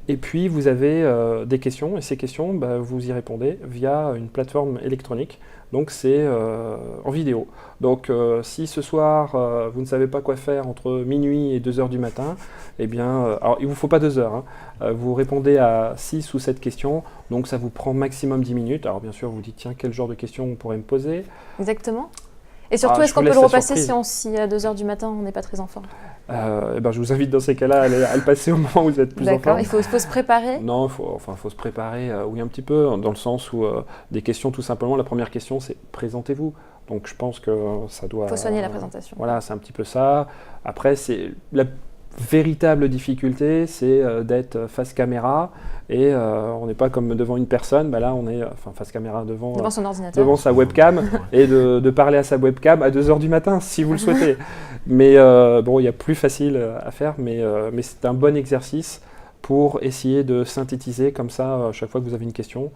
Speaker 2: Et puis vous avez des questions, et ces questions, vous y répondez via une plateforme électronique. Donc c'est en vidéo. Donc si ce soir vous ne savez pas quoi faire entre minuit et 2h du matin, eh bien, alors il ne vous faut pas 2 heures, vous répondez à 6 ou 7 questions, donc ça vous prend maximum 10 minutes. Alors bien sûr vous dites tiens, quel genre de questions on pourrait me poser?
Speaker 1: Exactement. Et surtout, est-ce qu'on peut le repasser si à 2h du matin on n'est pas très en forme?
Speaker 2: Je vous invite dans ces cas-là à le passer au moment où vous êtes plus en forme.
Speaker 1: D'accord, il faut se préparer?
Speaker 2: Non, faut se préparer, oui un petit peu, dans le sens où des questions tout simplement, la première question c'est présentez-vous. Donc je pense que ça doit...
Speaker 1: Il faut soigner la présentation.
Speaker 2: Voilà, c'est un petit peu ça. Après, la véritable difficulté, c'est d'être face caméra, et on n'est pas comme devant une personne, là on est face caméra devant
Speaker 1: son ordinateur,
Speaker 2: devant sa webcam, et de parler à sa webcam à 2h du matin si vous le souhaitez. Mais il y a plus facile à faire, mais c'est un bon exercice pour essayer de synthétiser comme ça, chaque fois que vous avez une question,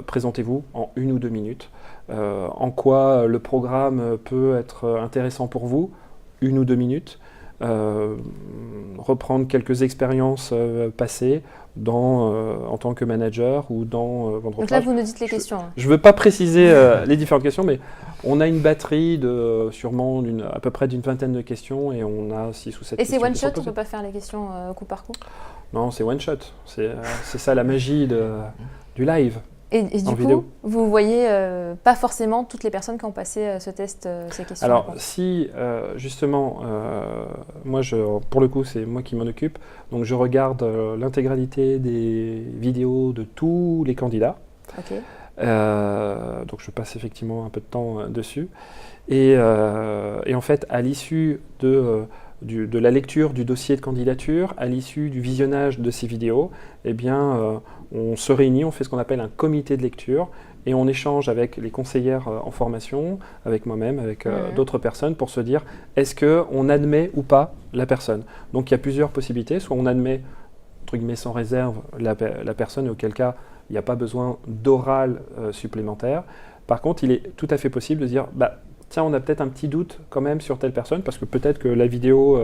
Speaker 2: présentez-vous en 1 ou 2 minutes. En quoi le programme peut être intéressant pour vous, 1 ou 2 minutes. Reprendre quelques expériences passées en tant que manager ou dans votre entreprise.
Speaker 1: Donc là, vous nous dites les questions.
Speaker 2: Je ne veux pas préciser les différentes questions, mais on a une batterie de sûrement à peu près d'une vingtaine de questions, et on a 6 ou 7 questions.
Speaker 1: Et c'est one shot, on ne peut pas faire les questions coup par coup?
Speaker 2: Non, c'est one shot. C'est ça la magie du live.
Speaker 1: Et du coup, vous voyez pas forcément toutes les personnes qui ont passé ce test, ces questions.
Speaker 2: Alors, si justement, moi, pour le coup, c'est moi qui m'en occupe, donc je regarde l'intégralité des vidéos de tous les candidats.
Speaker 1: Ok.
Speaker 2: Donc, je passe effectivement un peu de temps dessus. Et en fait, à l'issue de la lecture du dossier de candidature, à l'issue du visionnage de ces vidéos, eh bien, on se réunit, on fait ce qu'on appelle un comité de lecture, et on échange avec les conseillères en formation, avec moi-même, avec d'autres personnes, pour se dire est-ce qu'on admet ou pas la personne. Donc il y a plusieurs possibilités, soit on admet, entre guillemets, sans réserve la personne, et auquel cas il n'y a pas besoin d'oral supplémentaire. Par contre, il est tout à fait possible de dire tiens, on a peut-être un petit doute quand même sur telle personne, parce que peut-être que la vidéo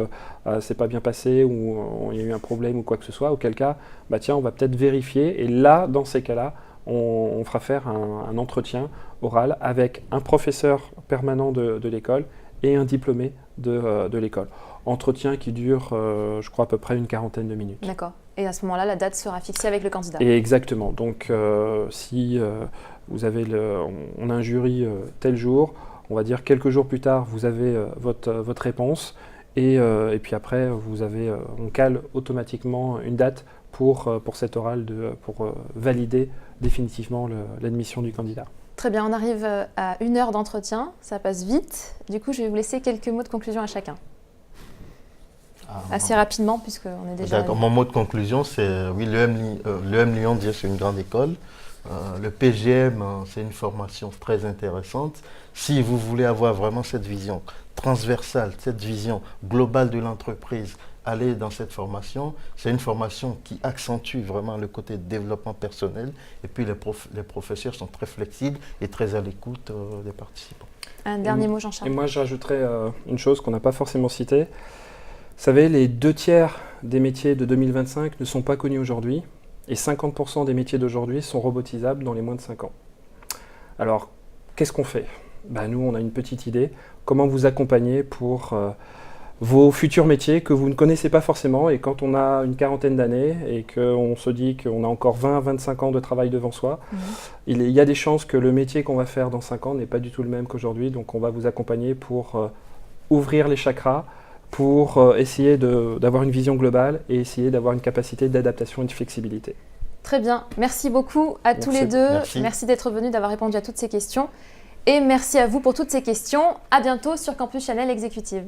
Speaker 2: s'est pas bien passée, ou il y a eu un problème ou quoi que ce soit, auquel cas, tiens, on va peut-être vérifier, et là, dans ces cas-là, on fera faire un entretien oral avec un professeur permanent de l'école et un diplômé de l'école. Entretien qui dure, je crois, à peu près une 40aine de minutes.
Speaker 1: D'accord. Et à ce moment-là, la date sera fixée avec le candidat.
Speaker 2: Et exactement. Donc, si vous avez on a un jury tel jour, On va dire quelques jours plus tard, vous avez votre réponse et puis après, on cale automatiquement une date pour cet oral pour valider définitivement l'admission du candidat.
Speaker 1: Très bien, on arrive à 1 heure d'entretien, ça passe vite. Du coup, je vais vous laisser quelques mots de conclusion à chacun. Assez rapidement, puisqu'on est déjà...
Speaker 3: D'accord. Mon mot de conclusion, c'est oui, l'EM Lyon, déjà, c'est une grande école. Le PGM, c'est une formation très intéressante. Si vous voulez avoir vraiment cette vision transversale, cette vision globale de l'entreprise, allez dans cette formation. C'est une formation qui accentue vraiment le côté développement personnel. Et puis les professeurs sont très flexibles et très à l'écoute des participants.
Speaker 1: Un dernier mot, Jean-Charles.
Speaker 2: Et moi, j'ajouterais une chose qu'on n'a pas forcément citée. Vous savez, les 2/3 des métiers de 2025 ne sont pas connus aujourd'hui et 50% des métiers d'aujourd'hui sont robotisables dans les moins de 5 ans. Alors, qu'est-ce qu'on fait ? Nous, on a une petite idée. Comment vous accompagner pour vos futurs métiers que vous ne connaissez pas forcément, et quand on a une quarantaine d'années et qu'on se dit qu'on a encore 20-25 ans de travail devant soi, il y a des chances que le métier qu'on va faire dans 5 ans n'est pas du tout le même qu'aujourd'hui. Donc, on va vous accompagner pour ouvrir les chakras, pour essayer d'avoir une vision globale et essayer d'avoir une capacité d'adaptation et de flexibilité.
Speaker 1: Très bien. Merci beaucoup à tous les deux. Merci d'être venus, d'avoir répondu à toutes ces questions. Et merci à vous pour toutes ces questions. À bientôt sur Campus Channel Exécutive.